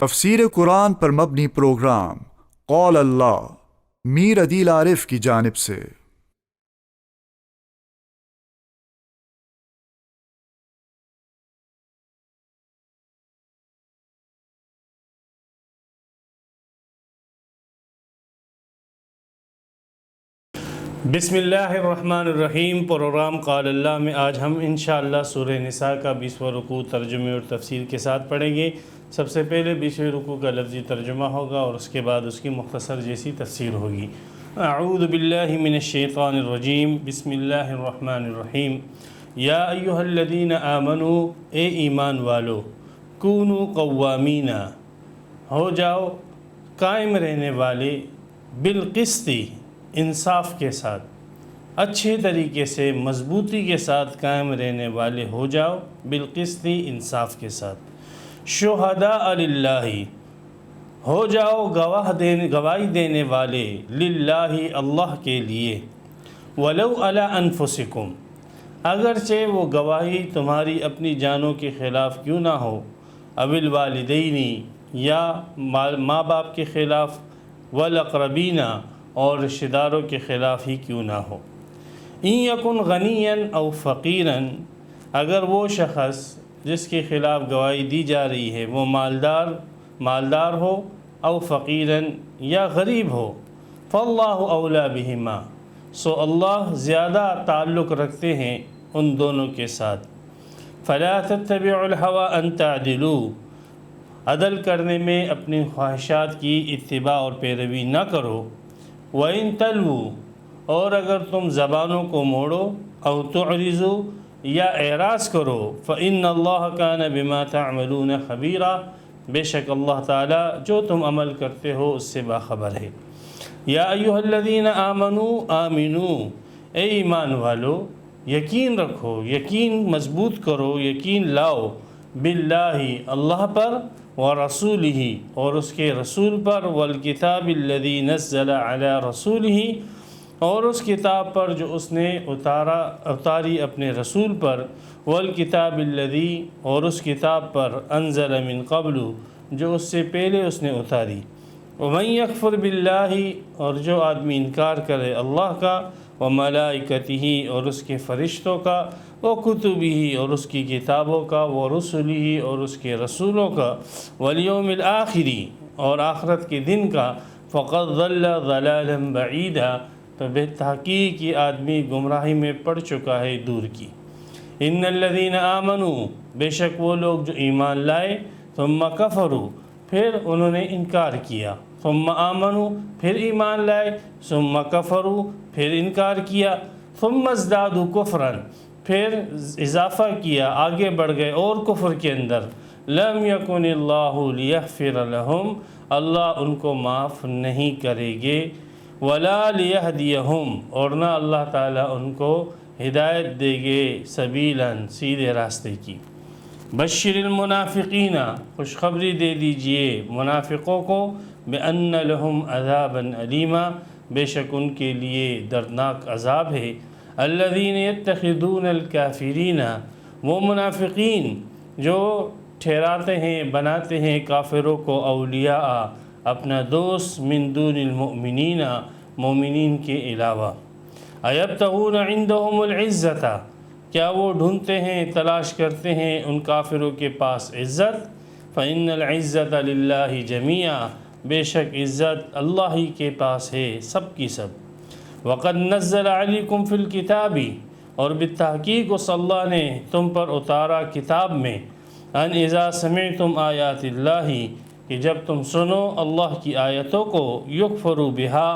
تفسیر قرآن پر مبنی پروگرام قول اللہ میر عدیل عارف کی جانب سے۔ بسم اللہ الرحمن الرحیم۔ پروگرام قول اللہ میں آج ہم انشاءاللہ سورہ نساء کا 20واں رکوع ترجمے اور تفسیر کے ساتھ پڑھیں گے۔ سب سے پہلے 20ویں رکوع کا لفظی ترجمہ ہوگا اور اس کے بعد اس کی مختصر جیسی تفسیر ہوگی۔ اعوذ باللہ من الشیطان الرجیم، بسم اللہ الرحمن الرحیم۔ یا ایہا الذین آمنوا، اے ایمان والو، کونوا قوامین، ہو جاؤ قائم رہنے والے، بالقسط، انصاف کے ساتھ، اچھے طریقے سے مضبوطی کے ساتھ قائم رہنے والے ہو جاؤ، بالقسط، انصاف کے ساتھ۔ شہداء للہ، ہو جاؤ گواہی دینے والے، للہ، اللہ کے لیے، ولو علی انفسکم، اگرچہ وہ گواہی تمہاری اپنی جانوں کے خلاف کیوں نہ ہو، او الوالدین، یا ماں باپ کے خلاف، والاقربین، اور رشتہ داروں کے خلاف ہی کیوں نہ ہو۔ ان یکن غنیا او فقیرا، اگر وہ شخص جس کے خلاف گواہی دی جا رہی ہے وہ مالدار ہو، او فقیرا، یا غریب ہو، فاللہ اولی بہما، سو اللہ زیادہ تعلق رکھتے ہیں ان دونوں کے ساتھ۔ فلا تتبعوا الہوی ان تعدلوا، عدل کرنے میں اپنی خواہشات کی اتباع اور پیروی نہ کرو۔ وَإِن تَلْوُوا، اور اگر تم زبانوں کو موڑو، او تعرضوا، یا اعراض کرو، فَإِنَّ اللَّهَ كَانَ بِمَا تَعْمَلُونَ خَبِيرًا، بے شک اللہ تعالیٰ جو تم عمل کرتے ہو اس سے باخبر ہے۔ یا ایہا الذین آمنوا آمنوا، اے ایمان والو یقین رکھو، یقین مضبوط کرو، یقین لاؤ، باللہ، اللہ پر، ورسولہ، اور اس کے رسول پر، والکتاب الذی نزل علی رسولہ، اور اس کتاب پر جو اس نے اتاری اپنے رسول پر، والکتاب الذی، اور اس کتاب پر، انزل من قبل، جو اس سے پہلے اس نے اتاری۔ ومن یکفر باللہ، اور جو آدمی انکار کرے اللہ کا، وملائکتہ، اور اس کے فرشتوں کا، وکتبہ، اور اس کی کتابوں کا، ورسلہ، اور اس کے رسولوں کا، والیوم الآخر، اور آخرت کے دن کا، فقد ضل ضلالا بعیدا، تو بے تحقیق یہ آدمی گمراہی میں پڑ چکا ہے دور کی۔ ان الذین آمنوا، بے شک وہ لوگ جو ایمان لائے، ثم کفروا، پھر انہوں نے انکار کیا، ثم آمنوا، پھر ایمان لائے، ثم کفروا، پھر انکار کیا، ثم ازدادوا کفرا، پھر اضافہ کیا، آگے بڑھ گئے اور کفر کے اندر، لم یکن اللہ لیغفر لہم، اللہ ان کو معاف نہیں کرے گے، ولا لیہدیہم، اور نہ اللہ تعالیٰ ان کو ہدایت دے گے، سبیلا، سیدھے راستے کی۔ بشر المنافقین، خوشخبری دے دیجئے منافقوں کو، بأن لہم عذابا علیما، بے شک ان کے لیے دردناک عذاب ہے۔ الذین یتخذون الکافرین، وہ منافقین جو ٹھہراتے ہیں، بناتے ہیں کافروں کو اولیاء، اپنا دوست، من دون المؤمنین، مومنین کے علاوہ۔ ایبتغون عندہم العزت، کیا وہ ڈھونڈتے ہیں، تلاش کرتے ہیں ان کافروں کے پاس عزت؟ فإن العزت للہ جمیعا، بے شک عزت اللہ ہی کے پاس ہے، سب کی سب۔ وقد نزل علیکم فی الکتاب، اور بالتحقیق اس اللہ نے تم پر اتارا کتاب میں، ان اذا سمعتم آیات اللہ، کہ جب تم سنو اللہ کی آیتوں کو، یکفر بہا،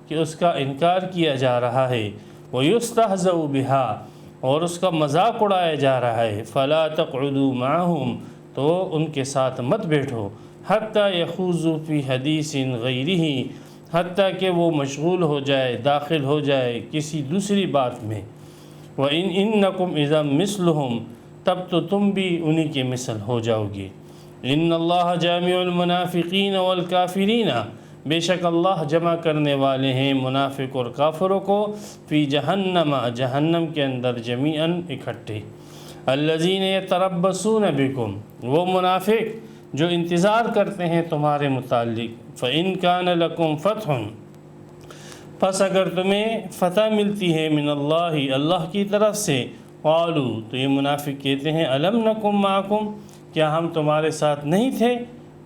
کہ اس کا انکار کیا جا رہا ہے، ویستہزأ بہا، اور اس کا مذاق اڑایا جا رہا ہے، فلا تقعدوا معہم، تو ان کے ساتھ مت بیٹھو، حتی یخوضوا فی حدیث غیرہ، حتیٰ کہ وہ مشغول ہو جائے، داخل ہو جائے کسی دوسری بات میں۔ وَإِنْ إِنَّكُمْ إِذًا مِثْلُهُمْ، تب تو تم بھی انہی کے مثل ہو جاؤ گے۔ ان اللہ جامع المنافقین والکافرین، بے شک اللہ جمع کرنے والے ہیں منافق اور کافروں کو، فی جہنم، جہنم کے اندر، جمیعاً، اکٹھے۔ الذین یتربصون بکم، وہ منافق جو انتظار کرتے ہیں تمہارے متعلق۔ فَإِن كَانَ لَكُمْ فَتْحٌ، پس اگر تمہیں فتح ملتی ہے من اللہ کی طرف سے، قالوا، تو یہ منافق کہتے ہیں أَلَمْ نَكُمْ مَعَكُمْ، کیا ہم تمہارے ساتھ نہیں تھے؟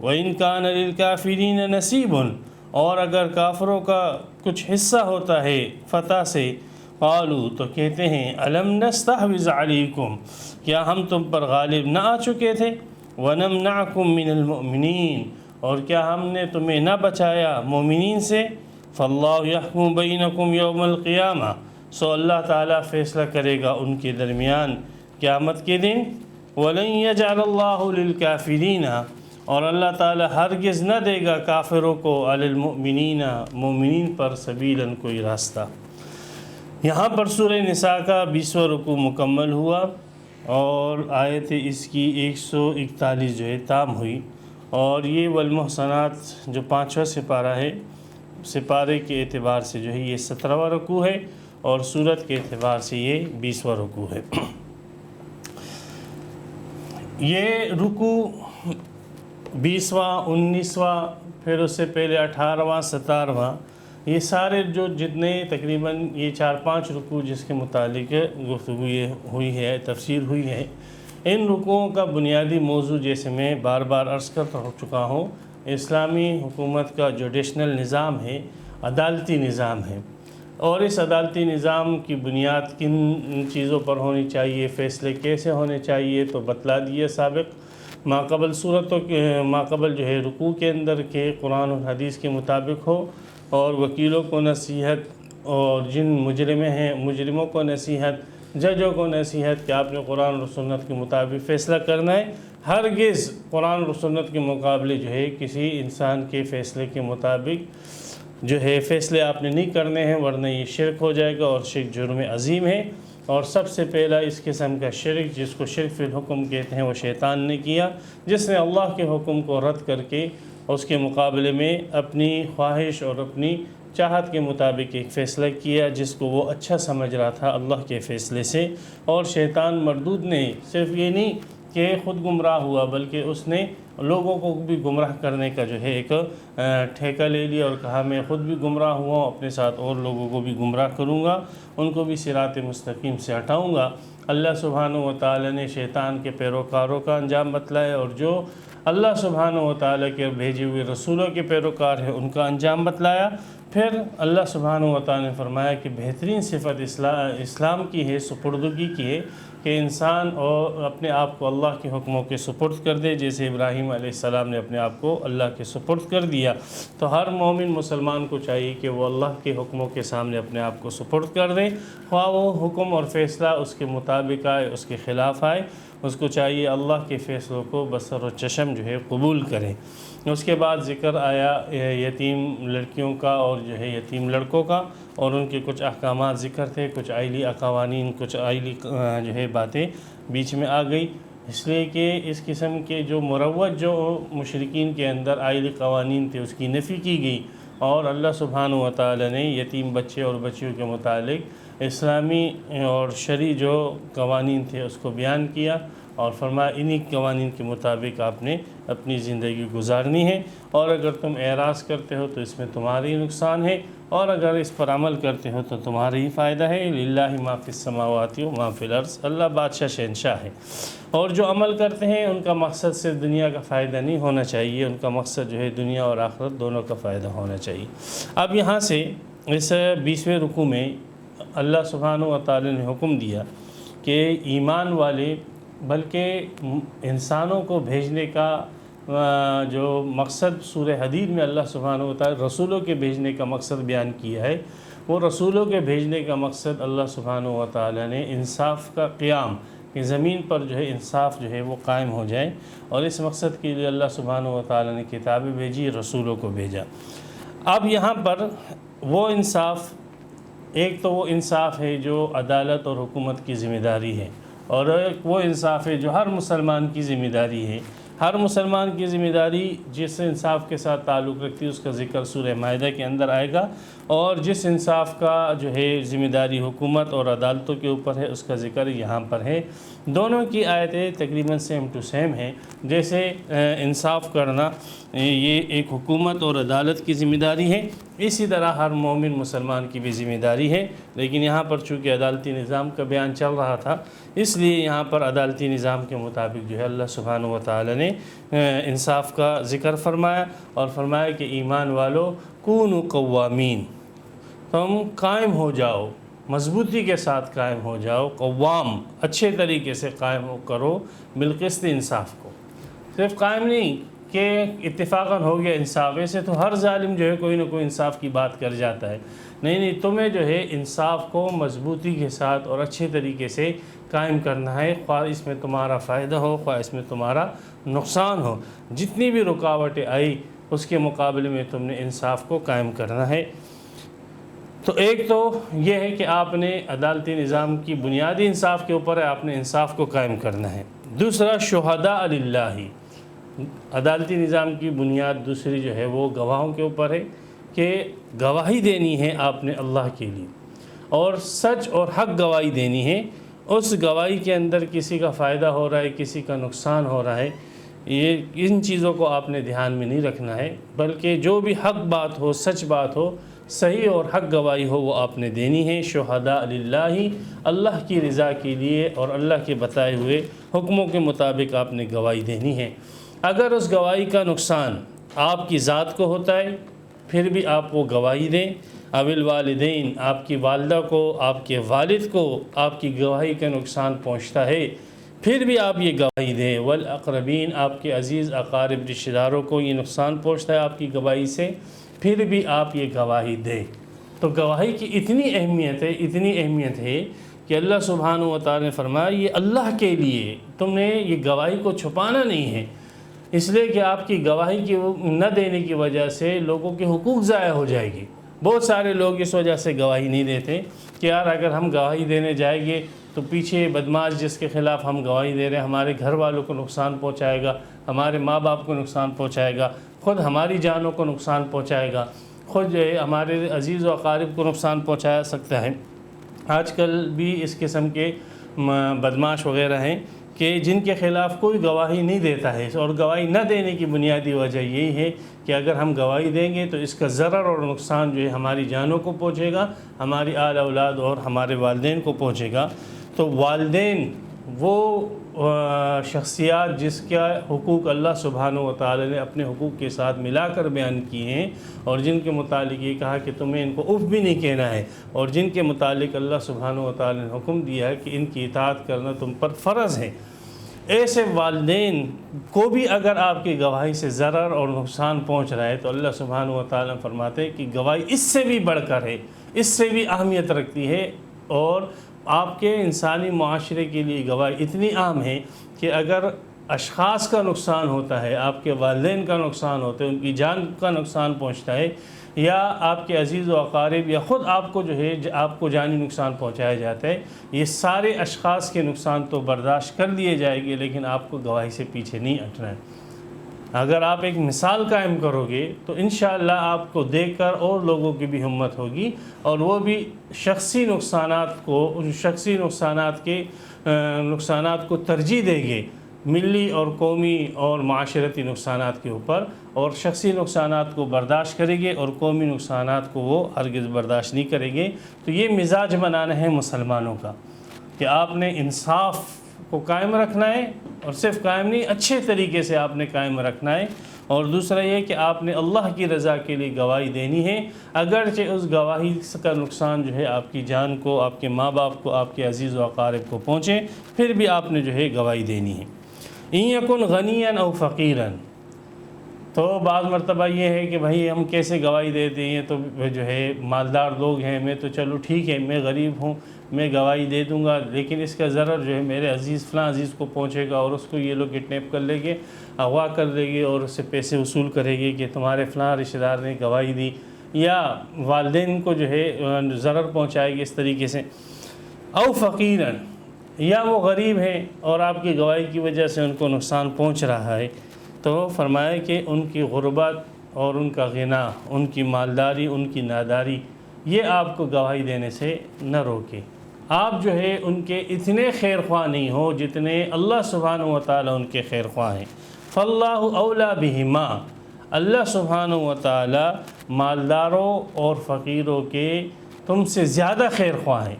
وَإِن كَانَ لِلْكَافِرِينَ نَصِيبٌ، اور اگر کافروں کا کچھ حصہ ہوتا ہے فتح سے، قالوا، تو کہتے ہیں أَلَمْ نَسْتَحْوِذْ عَلَيْكُمْ، کیا ہم تم پر غالب نہ آ چکے تھے؟ وَنَمْنَعْكُمْ مِنَ الْمُؤْمِنِينَ، اور کیا ہم نے تمہیں نہ بچایا مومنین سے؟ فَاللَّهُ يَحْكُمُ بَيْنَكُمْ يَوْمَ الْقِيَامَةِ، سو اللہ تعالیٰ فیصلہ کرے گا ان کے درمیان قیامت کے دن۔ وَلَن يَجْعَلَ اللَّهُ لِلْكَافِرِينَ، اور اللہ تعالیٰ ہرگز نہ دے گا کافروں کو، علی المؤمنین، مومنین پر، سبیلاً، کوئی راستہ۔ یہاں پر سورہ نساء کا 20واں رکوع مکمل ہوا اور آیت اس کی 141 جو ہے تام ہوئی، اور یہ والمحصنات جو 5واں سپارہ ہے، سپارے کے اعتبار سے جو ہے یہ 17واں رکوع ہے، اور سورت کے اعتبار سے یہ 20واں رکوع ہے۔ یہ رکوع 20واں، 19واں، پھر اس سے پہلے 18واں، 17واں، یہ سارے جو جتنے تقریباً یہ 4-5 رکوع جس کے متعلق گفتگو یہ ہوئی ہے، تفسیر ہوئی ہے، ان رکوعوں کا بنیادی موضوع، جیسے میں بار بار عرض کر چکا ہوں، اسلامی حکومت کا جوڈیشنل نظام ہے، عدالتی نظام ہے، اور اس عدالتی نظام کی بنیاد کن چیزوں پر ہونی چاہیے، فیصلے کیسے ہونے چاہیے، تو بتلا دیے سابق ماقبل صورتوں کے ماقبل جو ہے رکوع کے اندر کہ قرآن و حدیث کے مطابق ہو، اور وکیلوں کو نصیحت، اور جن مجرموں کو نصیحت، ججوں کو نصیحت کہ آپ نے قرآن و سنت کے مطابق فیصلہ کرنا ہے۔ ہرگز قرآن و سنت کے مقابلے جو ہے کسی انسان کے فیصلے کے مطابق جو ہے فیصلے آپ نے نہیں کرنے ہیں، ورنہ یہ شرک ہو جائے گا، اور شرک جرم عظیم ہے۔ اور سب سے پہلا اس قسم کا شرک، جس کو شرک فی الحکم کہتے ہیں، وہ شیطان نے کیا، جس نے اللہ کے حکم کو رد کر کے اس کے مقابلے میں اپنی خواہش اور اپنی چاہت کے مطابق ایک فیصلہ کیا، جس کو وہ اچھا سمجھ رہا تھا اللہ کے فیصلے سے۔ اور شیطان مردود نے صرف یہ نہیں کہ خود گمراہ ہوا، بلکہ اس نے لوگوں کو بھی گمراہ کرنے کا جو ہے ایک ٹھیکہ لے لیا، اور کہا میں خود بھی گمراہ ہوا ہوں، اپنے ساتھ اور لوگوں کو بھی گمراہ کروں گا، ان کو بھی صراط مستقیم سے ہٹاؤں گا۔ اللہ سبحانہ و تعالی نے شیطان کے پیروکاروں کا انجام بتلایا، اور جو اللہ سبحانہ و تعالی کے بھیجے ہوئے رسولوں کے پیروکار ہیں ان کا انجام بتلایا۔ پھر اللہ سبحانہ و تعالی نے فرمایا کہ بہترین صفت اسلام کی ہے، سپردگی کی ہے، کہ انسان اور اپنے آپ کو اللہ کے حکموں کے سپرد کر دے، جیسے ابراہیم علیہ السلام نے اپنے آپ کو اللہ کے سپرد کر دیا۔ تو ہر مومن مسلمان کو چاہیے کہ وہ اللہ کے حکموں کے سامنے اپنے آپ کو سپرد کر دے، خواہ وہ حکم اور فیصلہ اس کے مطابق آئے، اس کے خلاف آئے، اس کو چاہیے اللہ کے فیصلوں کو بصر و چشم جو ہے قبول کرے۔ اس کے بعد ذکر آیا یتیم لڑکیوں کا اور جو ہے یتیم لڑکوں کا، اور ان کے کچھ احکامات ذکر تھے، کچھ آئلی قوانین، کچھ آئلی جو ہے باتیں بیچ میں آ گئی، اس لیے کہ اس قسم کے جو مروج جو مشرکین کے اندر آئلی قوانین تھے اس کی نفی کی گئی، اور اللہ سبحانہ و تعالی نے یتیم بچے اور بچیوں کے متعلق اسلامی اور شرعی جو قوانین تھے اس کو بیان کیا، اور فرمایا انہی قوانین کے مطابق آپ نے اپنی زندگی گزارنی ہے، اور اگر تم اعراض کرتے ہو تو اس میں تمہاری نقصان ہے، اور اگر اس پر عمل کرتے ہو تو تمہارا ہی فائدہ ہے۔ للہ ما فی السماوات و ما فی الارض، اللہ بادشاہ شہنشاہ ہے، اور جو عمل کرتے ہیں ان کا مقصد صرف دنیا کا فائدہ نہیں ہونا چاہیے، ان کا مقصد جو ہے دنیا اور آخرت دونوں کا فائدہ ہونا چاہیے۔ اب یہاں سے اس 20ویں رکوع میں اللہ سبحانہ و تعالی نے حکم دیا کہ ایمان والے، بلکہ انسانوں کو بھیجنے کا جو مقصد سورہ حدید میں اللہ سبحانہ و تعالی رسولوں کے بھیجنے کا مقصد بیان کیا ہے، وہ رسولوں کے بھیجنے کا مقصد اللہ سبحانہ و تعالی نے انصاف کا قیام، کہ زمین پر جو ہے انصاف جو ہے وہ قائم ہو جائے، اور اس مقصد کے لیے اللہ سبحانہ و تعالی نے کتابیں بھیجی، رسولوں کو بھیجا۔ اب یہاں پر وہ انصاف، ایک تو وہ انصاف ہے جو عدالت اور حکومت کی ذمہ داری ہے، اور ایک وہ انصاف ہے جو ہر مسلمان کی ذمہ داری ہے ہر مسلمان کی ذمہ داری جس انصاف کے ساتھ تعلق رکھتی ہے اس کا ذکر سورہ مائدہ کے اندر آئے گا، اور جس انصاف کا جو ہے ذمہ داری حکومت اور عدالتوں کے اوپر ہے اس کا ذکر یہاں پر ہے۔ دونوں کی آیتیں تقریباً سیم ٹو سیم ہیں۔ جیسے انصاف کرنا یہ ایک حکومت اور عدالت کی ذمہ داری ہے، اسی طرح ہر مومن مسلمان کی بھی ذمہ داری ہے، لیکن یہاں پر چونکہ عدالتی نظام کا بیان چل رہا تھا اس لیے یہاں پر عدالتی نظام کے مطابق جو ہے اللہ سبحانہ و تعالی نے انصاف کا ذکر فرمایا، اور فرمایا کہ ایمان والو کونوا قوامین، تم قائم ہو جاؤ، مضبوطی کے ساتھ قائم ہو جاؤ، قوام اچھے طریقے سے قائم کرو بالقسط، انصاف کو صرف قائم نہیں کہ اتفاقاً ہو گیا انصاف، ایسے تو ہر ظالم جو ہے کوئی نہ کوئی انصاف کی بات کر جاتا ہے، نہیں تمہیں جو ہے انصاف کو مضبوطی کے ساتھ اور اچھے طریقے سے قائم کرنا ہے، خواہ اس میں تمہارا فائدہ ہو خواہ اس میں تمہارا نقصان ہو، جتنی بھی رکاوٹیں آئی اس کے مقابلے میں تم نے انصاف کو قائم کرنا ہے۔ تو ایک تو یہ ہے کہ آپ نے عدالتی نظام کی بنیادی انصاف کے اوپر ہے، آپ نے انصاف کو قائم کرنا ہے۔ دوسرا شہداء للہ، عدالتی نظام کی بنیاد دوسری جو ہے وہ گواہوں کے اوپر ہے کہ گواہی دینی ہے آپ نے اللہ کے لیے، اور سچ اور حق گواہی دینی ہے، اس گواہی کے اندر کسی کا فائدہ ہو رہا ہے کسی کا نقصان ہو رہا ہے، ان چیزوں کو آپ نے دھیان میں نہیں رکھنا ہے، بلکہ جو بھی حق بات ہو سچ بات ہو صحیح اور حق گواہی ہو وہ آپ نے دینی ہے۔ شہداء للہ، اللہ کی رضا کے لیے اور اللہ کے بتائے ہوئے حکموں کے مطابق آپ نے گواہی دینی ہے۔ اگر اس گواہی کا نقصان آپ کی ذات کو ہوتا ہے پھر بھی آپ وہ گواہی دیں، اول والدین، آپ کی والدہ کو آپ کے والد کو آپ کی گواہی کا نقصان پہنچتا ہے پھر بھی آپ یہ گواہی دیں، والاقربین، آپ کے عزیز اقارب رشتہ داروں کو یہ نقصان پہنچتا ہے آپ کی گواہی سے پھر بھی آپ یہ گواہی دیں۔ تو گواہی کی اتنی اہمیت ہے کہ اللہ سبحانہ و تعالی نے فرمایا یہ اللہ کے لیے، تم نے یہ گواہی کو چھپانا نہیں ہے، اس لیے کہ آپ کی گواہی کی نہ دینے کی وجہ سے لوگوں کے حقوق ضائع ہو جائے گی۔ بہت سارے لوگ اس وجہ سے گواہی نہیں دیتے کہ یار اگر ہم گواہی دینے جائیں گے تو پیچھے بدماش جس کے خلاف ہم گواہی دے رہے ہیں ہمارے گھر والوں کو نقصان پہنچائے گا، ہمارے ماں باپ کو نقصان پہنچائے گا، خود ہماری جانوں کو نقصان پہنچائے گا، خود جو ہے ہمارے عزیز و اقارب کو نقصان پہنچا سکتا ہے۔ آج کل بھی اس قسم کے بدماش وغیرہ ہیں کہ جن کے خلاف کوئی گواہی نہیں دیتا ہے، اور گواہی نہ دینے کی بنیادی وجہ یہی ہے کہ اگر ہم گواہی دیں گے تو اس کا ضرر اور نقصان جو ہے ہماری جانوں کو پہنچے گا، ہماری آل اولاد اور ہمارے والدین کو پہنچے گا۔ تو والدین وہ شخصیات جس کا حقوق اللہ سبحانہ و تعالی نے اپنے حقوق کے ساتھ ملا کر بیان کیے ہیں، اور جن کے متعلق یہ کہا کہ تمہیں ان کو اف بھی نہیں کہنا ہے، اور جن کے متعلق اللہ سبحانہ و تعالی نے حکم دیا ہے کہ ان کی اطاعت کرنا تم پر فرض ہے، ایسے والدین کو بھی اگر آپ کی گواہی سے ضرر اور نقصان پہنچ رہا ہے تو اللہ سبحانہ و تعالی فرماتے ہیں کہ گواہی اس سے بھی بڑھ کر ہے، اس سے بھی اہمیت رکھتی ہے، اور آپ کے انسانی معاشرے کے لیے گواہی اتنی عام ہے کہ اگر اشخاص کا نقصان ہوتا ہے، آپ کے والدین کا نقصان ہوتا ہے، ان کی جان کا نقصان پہنچتا ہے، یا آپ کے عزیز و اقارب یا خود آپ کو جو ہے آپ کو جانی نقصان پہنچایا جاتا ہے، یہ سارے اشخاص کے نقصان تو برداشت کر لیے جائے گے لیکن آپ کو گواہی سے پیچھے نہیں ہٹنا ہے۔ اگر آپ ایک مثال قائم کرو گے تو انشاءاللہ آپ کو دیکھ کر اور لوگوں کی بھی ہمت ہوگی، اور وہ بھی شخصی نقصانات کو ترجیح دیں گے ملی اور قومی اور معاشرتی نقصانات کے اوپر، اور شخصی نقصانات کو برداشت کریں گے اور قومی نقصانات کو وہ ہرگز برداشت نہیں کریں گے۔ تو یہ مزاج بنانا ہے مسلمانوں کا کہ آپ نے انصاف کو قائم رکھنا ہے، اور صرف قائم نہیں اچھے طریقے سے آپ نے قائم رکھنا ہے، اور دوسرا یہ کہ آپ نے اللہ کی رضا کے لیے گواہی دینی ہے، اگرچہ اس گواہی کا نقصان جو ہے آپ کی جان کو، آپ کے ماں باپ کو، آپ کے عزیز و اقارب کو پہنچے پھر بھی آپ نے جو ہے گواہی دینی ہے۔ ان یکن غنیا او فقیرا، تو بعض مرتبہ یہ ہے کہ بھائی ہم کیسے گواہی دیتے ہیں، تو جو ہے مالدار لوگ ہیں، میں تو چلو ٹھیک ہے میں غریب ہوں میں گواہی دے دوں گا، لیکن اس کا ضرر جو ہے میرے فلاں عزیز کو پہنچے گا، اور اس کو یہ لوگ کڈنیپ کر لیں گے، اغوا کر لیں گے، اور اس سے پیسے وصول کرے گے کہ تمہارے فلاں رشتہ دار نے گواہی دی، یا والدین کو جو ہے ضرر پہنچائے گی اس طریقے سے۔ او فقیرن، یا وہ غریب ہیں اور آپ کی گواہی کی وجہ سے ان کو نقصان پہنچ رہا ہے، تو فرمایا کہ ان کی غربت اور ان کا غنا، ان کی مالداری، ان کی ناداری، یہ آپ کو گواہی دینے سے نہ روکے۔ آپ جو ہے ان کے اتنے خیر خواہ نہیں ہو جتنے اللہ سبحانہ و تعالیٰ ان کے خیر خواہ ہیں۔ فاللہ اولیٰ بہما، اللہ سبحانہ و تعالیٰ مالداروں اور فقیروں کے تم سے زیادہ خیر خواہ ہیں۔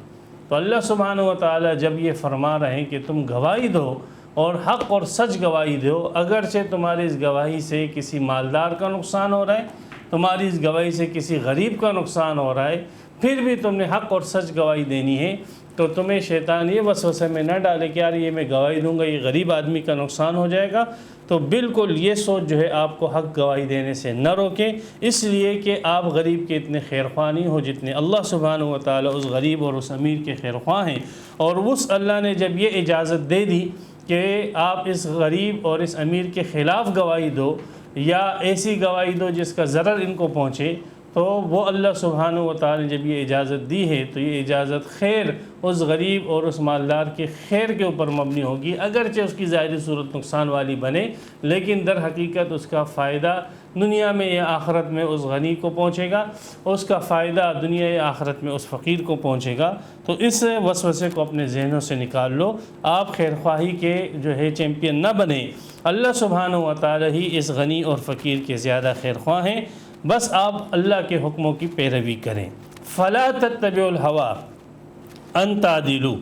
تو اللہ سبحانہ و تعالیٰ جب یہ فرما رہے ہیں کہ تم گواہی دو اور حق اور سچ گواہی دو، اگرچہ تمہاری اس گواہی سے کسی مالدار کا نقصان ہو رہا ہے، تمہاری اس گواہی سے کسی غریب کا نقصان ہو رہا ہے، پھر بھی تم نے حق اور سچ گواہی دینی ہے، تو تمہیں شیطان یہ وسوسے میں نہ ڈالے کہ یار یہ میں گواہی دوں گا یہ غریب آدمی کا نقصان ہو جائے گا، تو بالکل یہ سوچ جو ہے آپ کو حق گواہی دینے سے نہ روکے، اس لیے کہ آپ غریب کے اتنے خیر خواہ نہیں ہو جتنے اللہ سبحانہ و تعالیٰ اس غریب اور اس امیر کے خیر خواہ ہیں۔ اور اس اللہ نے جب یہ اجازت دے دی کہ آپ اس غریب اور اس امیر کے خلاف گواہی دو یا ایسی گواہی دو جس کا ضرر ان کو پہنچے، تو وہ اللہ سبحانہ و تعالیٰ نے جب یہ اجازت دی ہے تو یہ اجازت خیر اس غریب اور اس مالدار کے خیر کے اوپر مبنی ہوگی، اگرچہ اس کی ظاہری صورت نقصان والی بنے، لیکن در حقیقت اس کا فائدہ دنیا میں یا آخرت میں اس غنی کو پہنچے گا، اس کا فائدہ دنیا یا آخرت میں اس فقیر کو پہنچے گا۔ تو اس وسوسے کو اپنے ذہنوں سے نکال لو، آپ خیر خواہی کے جو ہے چیمپئن نہ بنیں، اللہ سبحانہ و تعالیٰ ہی اس غنی اور فقیر کے زیادہ خیر خواہ ہیں، بس آپ اللہ کے حکموں کی پیروی کریں۔ فلا تتبعوا الہوی ان تعدلوا،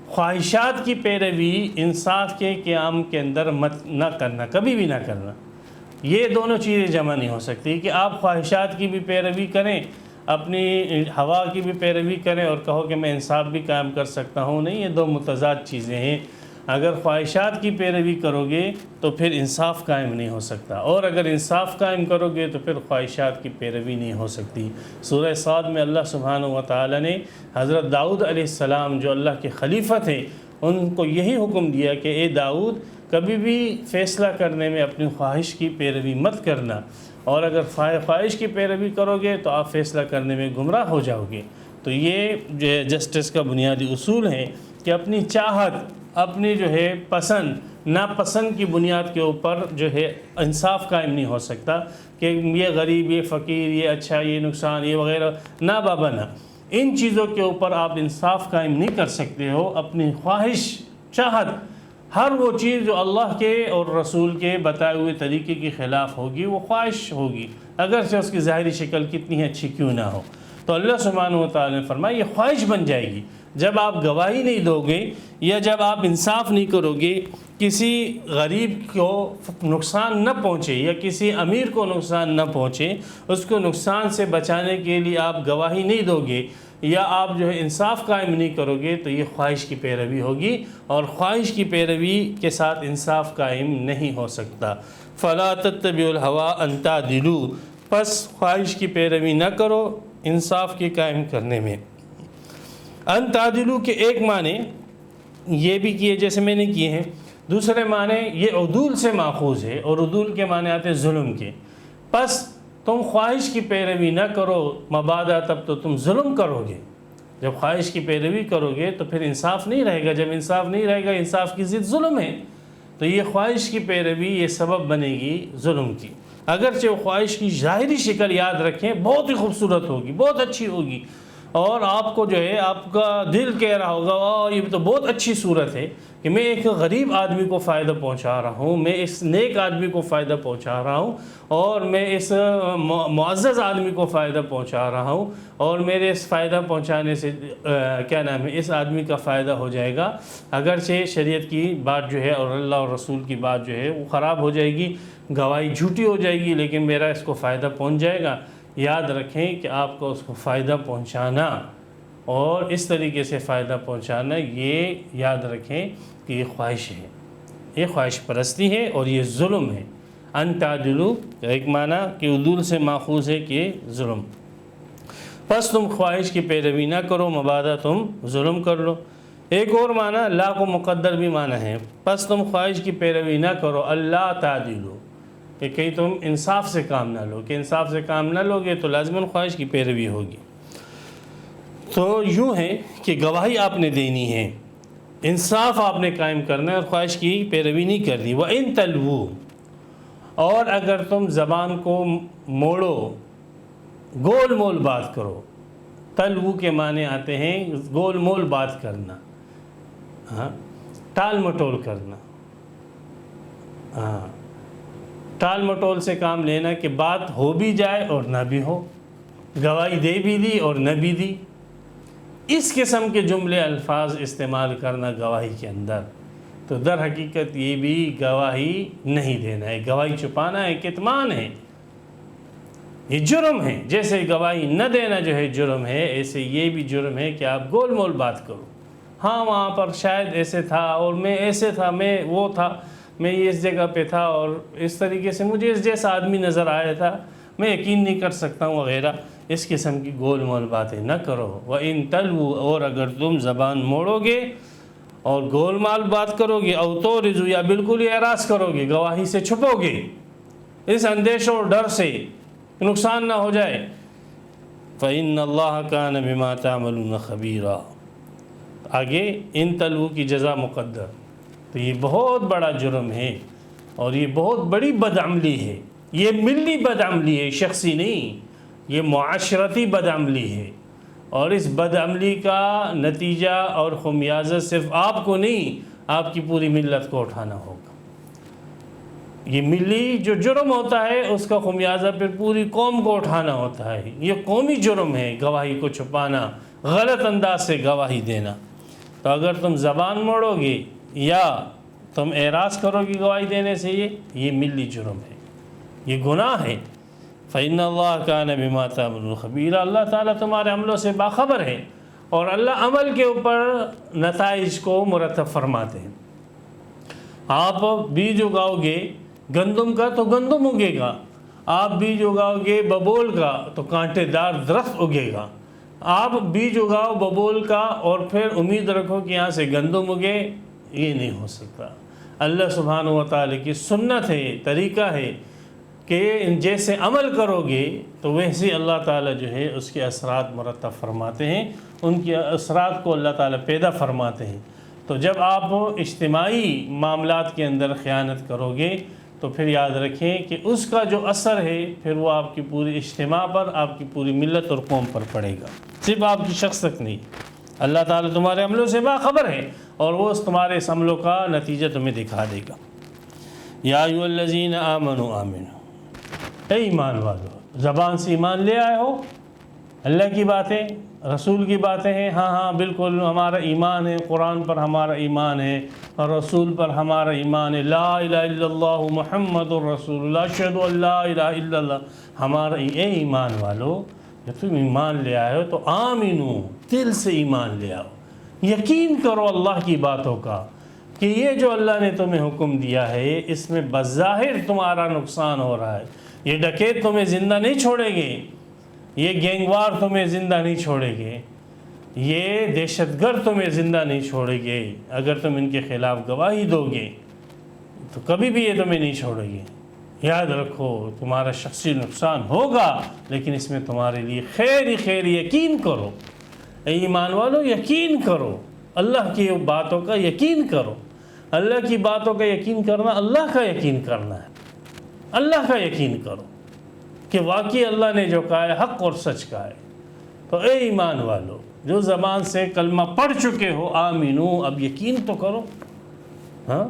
خواہشات کی پیروی انصاف کے قیام کے اندر مت نہ کرنا، کبھی بھی نہ کرنا۔ یہ دونوں چیزیں جمع نہیں ہو سکتی کہ آپ خواہشات کی بھی پیروی کریں، اپنی ہوا کی بھی پیروی کریں اور کہو کہ میں انصاف بھی قائم کر سکتا ہوں، نہیں، یہ دو متضاد چیزیں ہیں۔ اگر خواہشات کی پیروی کرو گے تو پھر انصاف قائم نہیں ہو سکتا، اور اگر انصاف قائم کرو گے تو پھر خواہشات کی پیروی نہیں ہو سکتی۔ سورہ صاد میں اللہ سبحانہ و تعالیٰ نے حضرت داؤد علیہ السلام جو اللہ کے خلیفہ تھے ان کو یہی حکم دیا کہ اے داؤد، کبھی بھی فیصلہ کرنے میں اپنی خواہش کی پیروی مت کرنا، اور اگر خواہش کی پیروی کرو گے تو آپ فیصلہ کرنے میں گمراہ ہو جاؤ گے۔ تو یہ جو ہے جسٹس کا بنیادی اصول ہے کہ اپنی چاہت، اپنی جو ہے پسند ناپسند کی بنیاد کے اوپر جو ہے انصاف قائم نہیں ہو سکتا کہ یہ غریب، یہ فقیر، یہ اچھا، یہ نقصان، یہ وغیرہ، نہ بابا نہ، ان چیزوں کے اوپر آپ انصاف قائم نہیں کر سکتے ہو۔ اپنی خواہش، چاہت، ہر وہ چیز جو اللہ کے اور رسول کے بتائے ہوئے طریقے کے خلاف ہوگی وہ خواہش ہوگی، اگرچہ اس کی ظاہری شکل کتنی اچھی کیوں نہ ہو۔ تو اللہ سبحانہ و تعالیٰ نے فرمایا یہ خواہش بن جائے گی جب آپ گواہی نہیں دو گے یا جب آپ انصاف نہیں کرو گے، کسی غریب کو نقصان نہ پہنچے یا کسی امیر کو نقصان نہ پہنچے، اس کو نقصان سے بچانے کے لیے آپ گواہی نہیں دو گے یا آپ جو ہے انصاف قائم نہیں کرو گے، تو یہ خواہش کی پیروی ہوگی، اور خواہش کی پیروی کے ساتھ انصاف قائم نہیں ہو سکتا۔ فلا تتبعوا الہوی ان تعدلوا، پس خواہش کی پیروی نہ کرو انصاف کے قائم کرنے میں۔ ان تعدلوا کے ایک معنی یہ بھی کیے جیسے میں نے کیے ہیں، دوسرے معنی یہ عدول سے ماخوذ ہے، اور عدول کے معنی آتے ہیں ظلم کے۔ پس تم خواہش کی پیروی نہ کرو، مبادا تب تو تم ظلم کرو گے۔ جب خواہش کی پیروی کرو گے تو پھر انصاف نہیں رہے گا، جب انصاف نہیں رہے گا انصاف کی ضد ظلم ہے، تو یہ خواہش کی پیروی یہ سبب بنے گی ظلم کی۔ اگرچہ وہ خواہش کی ظاہری شکل یاد رکھیں بہت ہی خوبصورت ہوگی، بہت اچھی ہوگی، اور آپ کو جو ہے آپ کا دل کہہ رہا ہوگا یہ تو بہت اچھی صورت ہے کہ میں ایک غریب آدمی کو فائدہ پہنچا رہا ہوں، میں اس نیک آدمی کو فائدہ پہنچا رہا ہوں، اور میں اس معزز آدمی کو فائدہ پہنچا رہا ہوں، اور میرے اس فائدہ پہنچانے سے اس آدمی کا فائدہ ہو جائے گا، اگرچہ شریعت کی بات جو ہے اور اللہ اور رسول کی بات جو ہے وہ خراب ہو جائے گی، گواہی جھوٹی ہو جائے گی، لیکن میرا اس کو فائدہ پہنچ جائے گا۔ یاد رکھیں کہ آپ کو اس کو فائدہ پہنچانا اور اس طریقے سے فائدہ پہنچانا، یہ یاد رکھیں کہ یہ خواہش ہے، یہ خواہش پرستی ہے اور یہ ظلم ہے۔ ان تعدلوا ایک معنی کہ عدول سے ماخوذ ہے کہ ظلم، پس تم خواہش کی پیروی نہ کرو، مبادا تم ظلم کر لو۔ ایک اور معنی اللہ کو مقدر بھی معنی ہے، پس تم خواہش کی پیروی نہ کرو، اللہ تعدلوا، کہ کہیں تم انصاف سے کام نہ لو، کہ انصاف سے کام نہ لوگے تو لازماً خواہش کی پیروی ہوگی۔ تو یوں ہے کہ گواہی آپ نے دینی ہے، انصاف آپ نے قائم کرنا ہے اور خواہش کی پیروی نہیں کرنی. وَإِن تَلْوُوا، اور اگر تم زبان کو موڑو، گول مول بات کرو. تلوو کے معنی آتے ہیں گول مول بات کرنا، ہاں، ٹال مٹول کرنا. ہاں، ٹال مٹول سے کام لینا کہ بات ہو بھی جائے اور نہ بھی ہو، گواہی دے بھی دی اور نہ بھی دی. اس قسم کے جملے الفاظ استعمال کرنا گواہی کے اندر، تو در حقیقت یہ بھی گواہی نہیں دینا ہے، گواہی چھپانا ہے، کتمان ہے، یہ جرم ہے. جیسے گواہی نہ دینا جو ہے جرم ہے، ایسے یہ بھی جرم ہے کہ آپ گول مول بات کرو. ہاں وہاں پر شاید ایسے تھا اور میں ایسے تھا، میں وہ تھا، میں اس جگہ پہ تھا اور اس طریقے سے مجھے اس جیسا آدمی نظر آیا تھا، میں یقین نہیں کر سکتا ہوں وغیرہ. اس قسم کی گول مول باتیں نہ کرو. وَإِن تَلْوُوا، اور اگر تم زبان موڑو گے اور گول مال بات کرو گے، او تورزو، یا بالکل ہی اعراض کرو گے، گواہی سے چھپو گے اس اندیشوں اور ڈر سے نقصان نہ ہو جائے. فَإِنَّ اللَّهَ كَانَ بِمَا تَعْمَلُونَ خَبِيرًا. آگے ان تلو کی جزا مقدر. تو یہ بہت بڑا جرم ہے اور یہ بہت بڑی بدعملی ہے. یہ ملی بدعملی ہے، شخصی نہیں، یہ معاشرتی بدعملی ہے. اور اس بدعملی کا نتیجہ اور خمیازہ صرف آپ کو نہیں، آپ کی پوری ملت کو اٹھانا ہوگا. یہ ملی جو جرم ہوتا ہے اس کا خمیازہ پھر پوری قوم کو اٹھانا ہوتا ہے. یہ قومی جرم ہے، گواہی کو چھپانا، غلط انداز سے گواہی دینا. تو اگر تم زبان موڑو گے یا تم اعراض کرو گے گواہی دینے سے، یہ ملی جرم ہے، یہ گناہ ہے. فَإِنَّ اللَّهَ كَانَ بِمَا تَعْمَلُونَ خَبِيرًا. اللہ تعالیٰ تمہارے عملوں سے باخبر ہے اور اللہ عمل کے اوپر نتائج کو مرتب فرماتے ہیں. آپ بیج اگاؤ گے گندم کا تو گندم اگے گا، آپ بیج اگاؤ گے ببول کا تو کانٹے دار درخت اگے گا. آپ بیج اگاؤ ببول کا اور پھر امید رکھو کہ یہاں سے گندم اگے، یہ نہیں ہو سکتا. اللہ سبحانہ و تعالی کی سنت ہے، طریقہ ہے کہ جیسے عمل کرو گے تو ویسے اللہ تعالیٰ جو ہے اس کے اثرات مرتب فرماتے ہیں، ان کے اثرات کو اللہ تعالیٰ پیدا فرماتے ہیں. تو جب آپ اجتماعی معاملات کے اندر خیانت کرو گے تو پھر یاد رکھیں کہ اس کا جو اثر ہے پھر وہ آپ کی پوری اجتماع پر، آپ کی پوری ملت اور قوم پر پڑے گا، صرف آپ کی شخص تک نہیں. اللہ تعالیٰ تمہارے عملوں سے باخبر ہے اور وہ تمہارے اس عملوں کا نتیجہ تمہیں دکھا دے گا. یا ایھا الذین آمنوا آمنوا، اے ایمان والو، زبان سے ایمان لے آئے ہو، اللہ کی باتیں، رسول کی باتیں ہیں، ہاں بالکل ہمارا ایمان ہے، قرآن پر ہمارا ایمان ہے اور رسول پر ہمارا ایمان ہے. لا الہ الا اللہ محمد الرسول اللہ، اشہد ان لا الہ الا اللہ ہمارا. اے ایمان والو، جب تم ایمان لے آئے ہو تو آمنو، دل سے ایمان لے آؤ، یقین کرو اللہ کی باتوں کا کہ یہ جو اللہ نے تمہیں حکم دیا ہے اس میں بظاہر تمہارا نقصان ہو رہا ہے. یہ ڈکیت تمہیں زندہ نہیں چھوڑے گے، یہ گینگوار تمہیں زندہ نہیں چھوڑے گے، یہ دہشت گرد تمہیں زندہ نہیں چھوڑے گے. اگر تم ان کے خلاف گواہی دو گے تو کبھی بھی یہ تمہیں نہیں چھوڑے گے. یاد رکھو تمہارا شخصی نقصان ہوگا لیکن اس میں تمہارے لیے خیر ہی خیر. یقین کرو اے ایمان والو، یقین کرو، اللہ کی باتوں کا یقین کرو. اللہ کی باتوں کا یقین کرنا اللہ کا یقین کرنا ہے. اللہ کا یقین کرو کہ واقعی اللہ نے جو کہا ہے حق اور سچ کہا ہے. تو اے ایمان والو جو زبان سے کلمہ پڑھ چکے ہو، آمینو، اب یقین تو کرو. ہاں،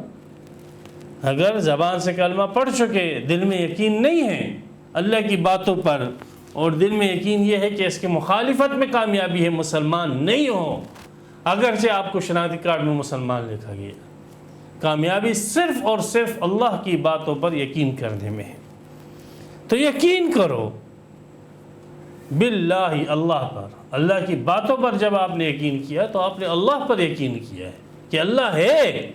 اگر زبان سے کلمہ پڑھ چکے، دل میں یقین نہیں ہے اللہ کی باتوں پر، اور دل میں یقین یہ ہے کہ اس کے مخالفت میں کامیابی ہے، مسلمان نہیں ہو، اگرچہ آپ کو شناختی کارڈ میں مسلمان لکھا گیا، کامیابی صرف اور صرف اللہ کی باتوں پر یقین کرنے میں ہے. تو یقین کرو باللہ، اللہ پر، اللہ کی باتوں پر. جب آپ نے یقین کیا تو آپ نے اللہ پر یقین کیا ہے کہ اللہ ہے.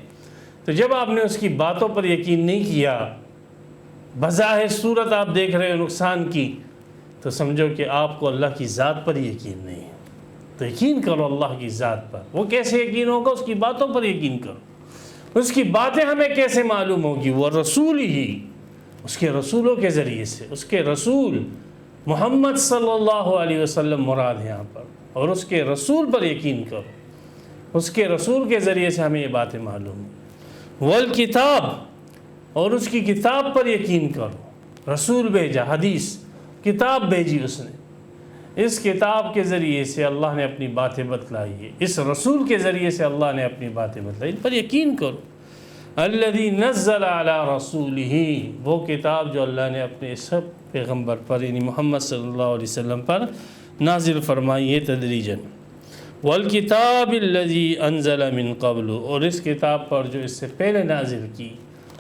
تو جب آپ نے اس کی باتوں پر یقین نہیں کیا، بظاہر صورت آپ دیکھ رہے ہو نقصان کی، تو سمجھو کہ آپ کو اللہ کی ذات پر یقین نہیں ہے. تو یقین کرو اللہ کی ذات پر. وہ کیسے یقین ہوگا؟ اس کی باتوں پر یقین کرو. اس کی باتیں ہمیں کیسے معلوم ہوگی؟ وہ رسول ہی، اس کے رسولوں کے ذریعے سے. اس کے رسول محمد صلی اللہ علیہ وسلم مراد ہے یہاں پر، اور اس کے رسول پر یقین کرو. اس کے رسول کے ذریعے سے ہمیں یہ باتیں معلوم ہیں۔ والکتاب، اور اس کی کتاب پر یقین کرو۔ رسول بھیجا، حدیث، کتاب بھیجی اس نے، اس کتاب کے ذریعے سے اللہ نے اپنی باتیں بتلائی ہے، اس رسول کے ذریعے سے اللہ نے اپنی باتیں بتلائی، ان پر یقین کرو۔ الذی نزل علی رسولہ، وہ کتاب جو اللہ نے اپنے سب پیغمبر پر یعنی محمد صلی اللہ علیہ وسلم پر نازل فرمائی ہے تدریجاً۔ والکتاب الذی انزل من قبل، اور اس کتاب پر جو اس سے پہلے نازل کی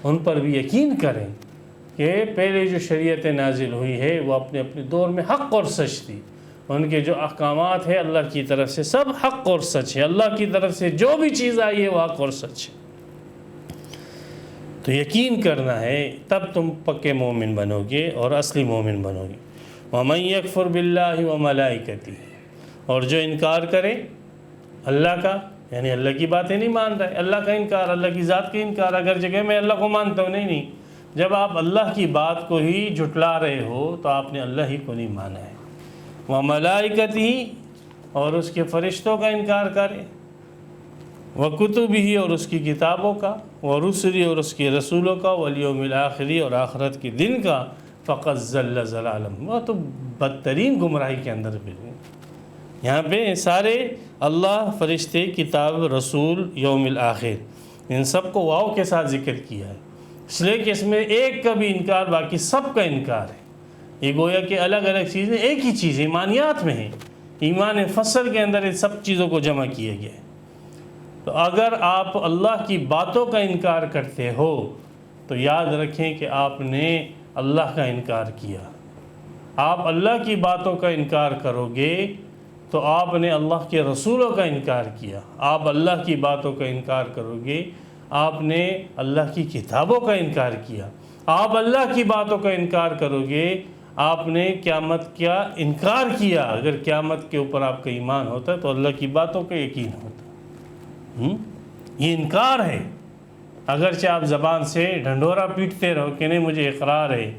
ان پر بھی یقین کریں کہ پہلے جو شریعت نازل ہوئی ہے وہ اپنے اپنے دور میں حق اور سچ تھی، ان کے جو احکامات ہیں اللہ کی طرف سے سب حق اور سچ ہے، اللہ کی طرف سے جو بھی چیز آئی ہے وہ حق اور سچ ہے۔ تو یقین کرنا ہے، تب تم پکے مومن بنو گے اور اصلی مومن بنو گے۔ وَمَن يَكْفُرْ بِاللَّهِ وَمَلَائِكَتِهِ، اور جو انکار کرے اللہ کا، یعنی اللہ کی باتیں نہیں مان رہے، اللہ کا انکار، اللہ کی ذات کا انکار، اگر جگہ میں اللہ کو مانتا ہوں، نہیں، جب آپ اللہ کی بات کو ہی جھٹلا رہے ہو تو آپ نے اللہ ہی کو نہیں مانا ہے۔ وَمَلَائِكَتِهِ، اور اس کے فرشتوں کا انکار کرے، وَكُتُبِهِ، اور اس کی کتابوں کا، وَرُسُلِهِ، اور اس کے رسولوں کا، وَالْيَوْمِ الْآخِرِ، اور آخرت کے دن کا، فَقَدْ ضَلَّ ضَلَالًا، وہ تو بدترین گمراہی کے اندر بھی ہیں۔ یہاں پہ سارے اللہ، فرشتے، کتاب، رسول، یوم الآخر، ان سب کو واو کے ساتھ ذکر کیا ہے، اس لیے کہ اس میں ایک کا بھی انکار، باقی سب کا انکار ہے۔ یہ گویا کہ الگ الگ چیزیں ایک ہی چیز ایمانیات میں ہیں، ایمان فصل کے اندر ان سب چیزوں کو جمع کیا گیا ہے۔ تو اگر آپ اللہ کی باتوں کا انکار کرتے ہو تو یاد رکھیں کہ آپ نے اللہ کا انکار کیا۔ آپ اللہ کی باتوں کا انکار کرو گے تو آپ نے اللہ کے رسولوں کا انکار کیا۔ آپ اللہ کی باتوں کا انکار کرو گے، آپ نے اللہ کی کتابوں کا انکار کیا۔ آپ اللہ کی باتوں کا انکار کرو گے، آپ نے قیامت کا انکار کیا۔ اگر قیامت کے اوپر آپ کا ایمان ہوتا تو اللہ کی باتوں کا یقین ہوتا۔ یہ انکار ہے، اگرچہ آپ زبان سے ڈھنڈورا پیٹتے رہو کہ نہیں مجھے اقرار ہے،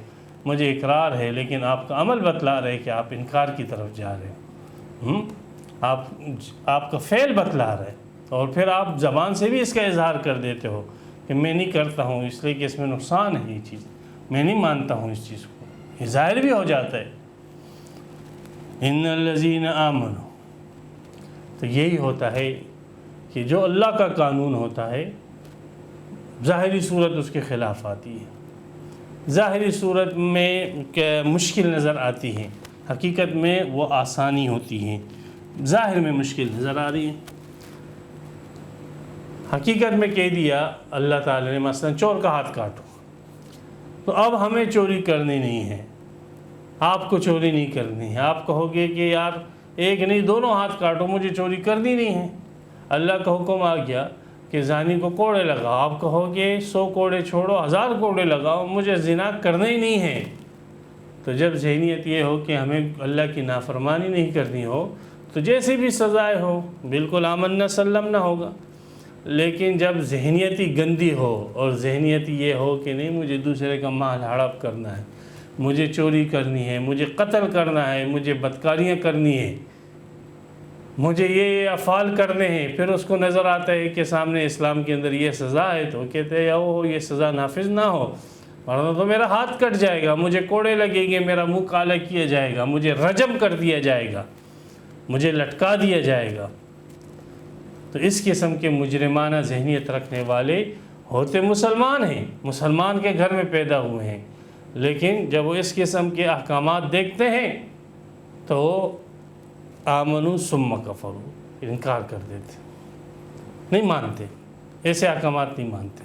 مجھے اقرار ہے، لیکن آپ کا عمل بتلا رہے کہ آپ انکار کی طرف جا رہے ہیں۔ آپ کا فعل بتلا رہے، اور پھر آپ زبان سے بھی اس کا اظہار کر دیتے ہو کہ میں نہیں کرتا ہوں اس لیے کہ اس میں نقصان ہے، یہ چیز میں نہیں مانتا ہوں، اس چیز کو یہ ظاہر بھی ہو جاتا ہے۔ ان الذین آمنوا، تو یہی ہوتا ہے کہ جو اللہ کا قانون ہوتا ہے ظاہری صورت اس کے خلاف آتی ہے، ظاہری صورت میں مشکل نظر آتی ہے، حقیقت میں وہ آسانی ہوتی ہے۔ ظاہر میں مشکل نظر آ رہی ہے، حقیقت میں کہہ دیا اللہ تعالی نے مثلا چور کا ہاتھ کاٹو، تو اب ہمیں چوری کرنی نہیں ہے، آپ کو چوری نہیں کرنی ہے۔ آپ کہو گے کہ یار ایک نہیں دونوں ہاتھ کاٹو، مجھے چوری کرنی نہیں ہے۔ اللہ کا حکم آ گیا کہ زانی کو کوڑے لگاؤ، آپ کہو گے 100 کوڑے چھوڑو 1000 کوڑے لگاؤ، مجھے زنا کرنا ہی نہیں ہے۔ تو جب ذہنیت یہ ہو کہ ہمیں اللہ کی نافرمانی نہیں کرنی ہو تو جیسی بھی سزائے ہو بالکل آمنا سلمنا ہوگا، لیکن جب ذہنیتی گندی ہو اور ذہنیت یہ ہو کہ نہیں مجھے دوسرے کا مال ہڑپ کرنا ہے، مجھے چوری کرنی ہے، مجھے قتل کرنا ہے، مجھے بدکاریاں کرنی ہے، مجھے یہ افعال کرنے ہیں، پھر اس کو نظر آتا ہے کہ سامنے اسلام کے اندر یہ سزا ہے تو کہتے ہیں او یہ سزا نافذ نہ ہو ورنہ تو میرا ہاتھ کٹ جائے گا، مجھے کوڑے لگیں گے، میرا منہ کالا کیا جائے گا، مجھے رجم کر دیا جائے گا، مجھے لٹکا دیا جائے گا۔ تو اس قسم کے مجرمانہ ذہنیت رکھنے والے ہوتے مسلمان ہیں، مسلمان کے گھر میں پیدا ہوئے ہیں، لیکن جب وہ اس قسم کے احکامات دیکھتے ہیں تو آمنوا ثم کفروا، انکار کر دیتے، نہیں مانتے، ایسے احکامات نہیں مانتے۔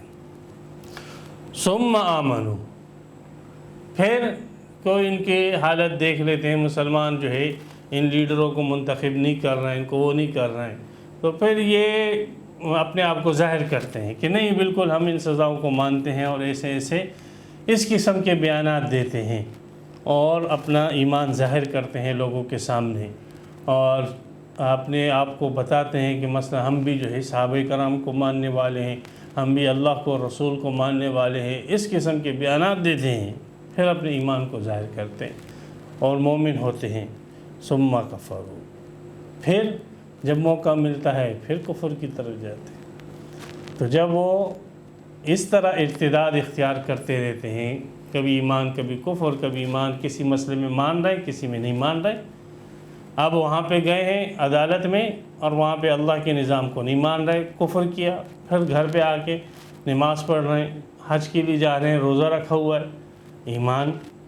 ثم آمنوا، پھر کوئی ان کی حالت دیکھ لیتے ہیں، مسلمان جو ہے ان لیڈروں کو منتخب نہیں کر رہے ہیں، ان کو وہ نہیں کر رہے ہیں، تو پھر یہ اپنے آپ کو ظاہر کرتے ہیں کہ نہیں بالکل ہم ان سزاؤں کو مانتے ہیں، اور ایسے ایسے اس قسم کے بیانات دیتے ہیں اور اپنا ایمان ظاہر کرتے ہیں لوگوں کے سامنے، اور اپنے آپ کو بتاتے ہیں کہ مثلا ہم بھی جو ہے صحابہ کرام کو ماننے والے ہیں، ہم بھی اللہ کو رسول کو ماننے والے ہیں، اس قسم کے بیانات دیتے ہیں، پھر اپنے ایمان کو ظاہر کرتے ہیں اور مومن ہوتے ہیں۔ ثم کفروا، پھر جب موقع ملتا ہے پھر کفر کی طرف جاتے ہیں۔ تو جب وہ اس طرح ارتداد اختیار کرتے رہتے ہیں، کبھی ایمان کبھی کفر، کبھی ایمان کسی مسئلے میں مان رہے کسی میں نہیں مان رہے، اب وہاں پہ گئے ہیں عدالت میں اور وہاں پہ اللہ کے نظام کو نہیں مان رہے، کفر کیا، پھر گھر پہ آ کے نماز پڑھ رہے ہیں، حج کے لیے جا رہے ہیں، روزہ رکھا ہوا ہے،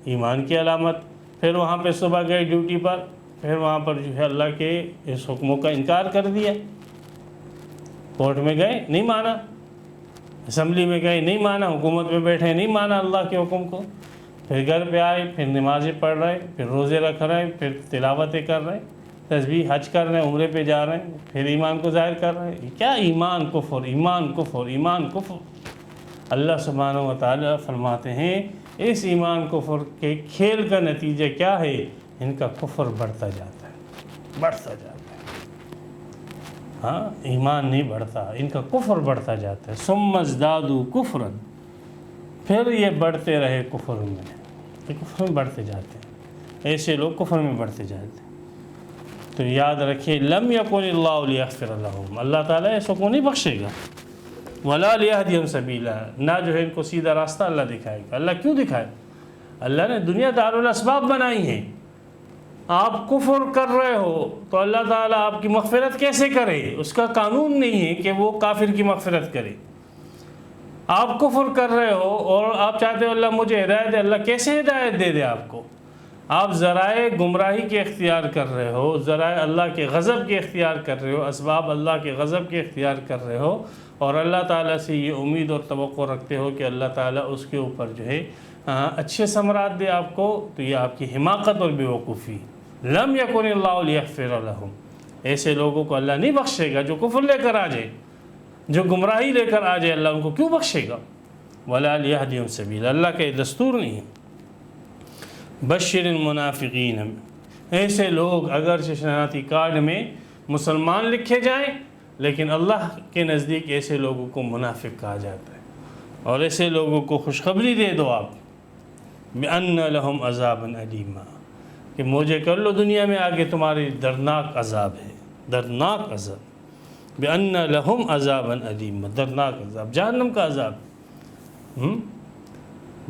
ایمان کی علامت۔ پھر وہاں پہ صبح گئے ڈیوٹی پر، پھر وہاں پر جو ہے اللہ کے اس حکموں کا انکار کر دیا، کورٹ میں گئے نہیں مانا، اسمبلی میں گئے نہیں مانا، حکومت میں بیٹھے نہیں مانا اللہ کے حکم کو، پھر گھر پہ آئے، پھر نمازیں پڑھ رہے، پھر روزے رکھ رہے، پھر تلاوتیں کر رہے، تسبیح حج کر رہے ہیں، عمرے پہ جا رہے ہیں، پھر ایمان کو ظاہر کر رہے ہیں۔ کیا ایمان کفر، ایمان کفر، ایمان کفر۔ اللہ سبحانہ و تعالیٰ فرماتے ہیں اس ایمان کفر کے کھیل کا نتیجہ کیا ہے؟ ان کا کفر بڑھتا جاتا ہے، بڑھتا جاتا ہے۔ ہاں، ایمان نہیں بڑھتا، ان کا کفر بڑھتا جاتا ہے۔ ثم ازدادوا کفرا، پھر یہ بڑھتے رہے کفر میں، یہ کفر میں بڑھتے جاتے ہیں، ایسے لوگ کفر میں بڑھتے جاتے ہیں۔ تو یاد رکھیے لم یکن اللہ لیغفر لہم، اللہ تعالیٰ ایسوں کو نہیں بخشے گا، ولا لیہدیہم سبیلا، نہ جو ہے ان کو سیدھا راستہ اللہ دکھائے گا۔ اللہ کیوں دکھائے؟ اللہ نے دنیا دارالاسباب بنائی ہیں، آپ کفر کر رہے ہو تو اللہ تعالیٰ آپ کی مغفرت کیسے کرے؟ اس کا قانون نہیں ہے کہ وہ کافر کی مغفرت کرے۔ آپ کفر کر رہے ہو اور آپ چاہتے ہو اللہ مجھے ہدایت دے، اللہ کیسے ہدایت دے دے آپ کو؟ آپ ذرائع گمراہی کے اختیار کر رہے ہو، ذرائع اللہ کے غضب کے اختیار کر رہے ہو، اسباب اللہ کے غضب کے اختیار کر رہے ہو، اور اللہ تعالیٰ سے یہ امید اور توقع رکھتے ہو کہ اللہ تعالیٰ اس کے اوپر جو ہے اچھے ثمرات دے آپ کو، تو یہ آپ کی حماقت اور بیوقوفی۔ لم یکن اللہ لیغفر لہم، ایسے لوگوں کو اللہ نہیں بخشے گا جو کفر لے کر آ جائے، جو گمراہی لے کر آ جائے، اللہ ان کو کیوں بخشے گا؟ ولا لیہدیہم سبیلا، اللہ کا یہ دستور نہیں ہے۔ بشر المنافقین، ایسے لوگ اگرچہ شناختی کارڈ میں مسلمان لکھے جائیں لیکن اللہ کے نزدیک ایسے لوگوں کو منافق کہا جاتا ہے، اور ایسے لوگوں کو خوشخبری دے دو آپ بِأَنَّ لَهُمْ عَذَابًا أَلِيمًا، کہ مجھے کر لو دنیا میں آگے تمہاری دردناک عذاب ہے، دردناک عذاب، بِأَنَّ لَهُمْ عَذَابًا أَلِيمًا، دردناک عذاب، جہنم کا عذاب۔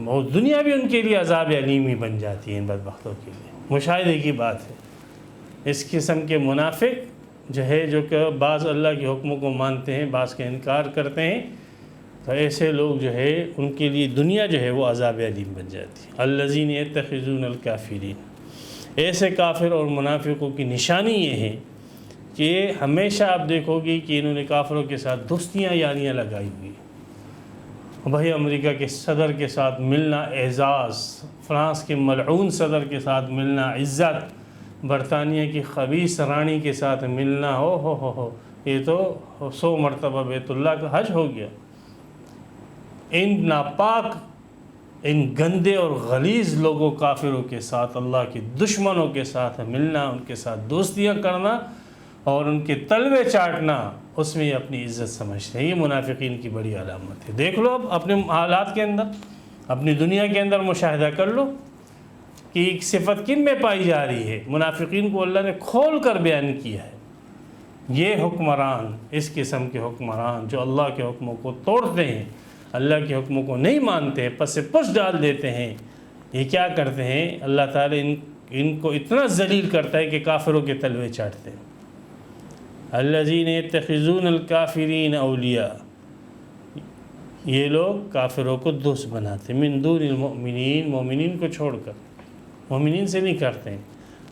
اور دنیا بھی ان کے لیے عذاب علیم ہی بن جاتی ہے ان بدبختوں کے لیے۔ مشاہدے کی بات ہے، اس قسم کے منافق جو ہے، جو کہ بعض اللہ کے حکموں کو مانتے ہیں، بعض کا انکار کرتے ہیں، تو ایسے لوگ جو ہے ان کے لیے دنیا جو ہے وہ عذاب علیم بن جاتی ہے۔ الذین یتخذون الکافرین، ایسے کافر اور منافقوں کی نشانی یہ ہے کہ ہمیشہ آپ دیکھو گی کہ انہوں نے کافروں کے ساتھ دوستیاں یاریاں لگائی ہوئی۔ بھائی امریکہ کے صدر کے ساتھ ملنا اعزاز، فرانس کے ملعون صدر کے ساتھ ملنا عزت، برطانیہ کی خبیث رانی کے ساتھ ملنا، ہو یہ تو 100 مرتبہ بیت اللہ کا حج ہو گیا۔ ان ناپاک، ان گندے اور غلیظ لوگوں کافروں کے ساتھ، اللہ کے دشمنوں کے ساتھ ملنا، ان کے ساتھ دوستیاں کرنا اور ان کے تلوے چاٹنا، اس میں یہ اپنی عزت سمجھتے ہیں۔ یہ منافقین کی بڑی علامت ہے۔ دیکھ لو اب اپنے حالات کے اندر، اپنی دنیا کے اندر مشاہدہ کر لو کہ ایک صفت کن میں پائی جا رہی ہے۔ منافقین کو اللہ نے کھول کر بیان کیا ہے۔ یہ حکمران، اس قسم کے حکمران جو اللہ کے حکموں کو توڑتے ہیں، اللہ کے حکموں کو نہیں مانتے، پس پش ڈال دیتے ہیں، یہ کیا کرتے ہیں؟ اللہ تعالیٰ ان کو اتنا ذلیل کرتا ہے کہ کافروں کے تلوے چاٹتے ہیں۔ الذین یتخذون الکافرین اولیاء، یہ لوگ کافروں کو دوست بناتے ہیں، من دون المؤمنین، مومنین کو چھوڑ کر، مومنین سے نہیں کرتے ہیں،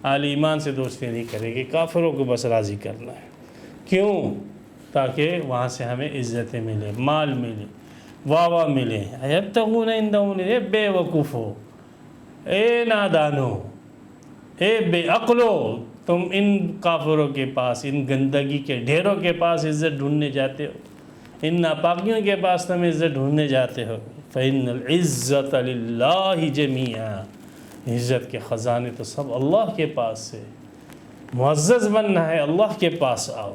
اہل ایمان سے دوستی نہیں کریں گے، کافروں کو بس راضی کرنا ہے۔ کیوں؟ تاکہ وہاں سے ہمیں عزتیں ملیں، مال ملے، واہ ملے۔ یبتغون عندهم، اے بے وقوفو، اے نادانو، اے بے عقلو، تم ان کافروں کے پاس، ان گندگی کے ڈھیروں کے پاس عزت ڈھونڈنے جاتے ہو، ان ناپاکیوں کے پاس تم عزت ڈھونڈنے جاتے ہو۔ فإن العزت للہ جمیعا، عزت کے خزانے تو سب اللہ کے پاس سے، معزز بننا ہے اللہ کے پاس آؤ،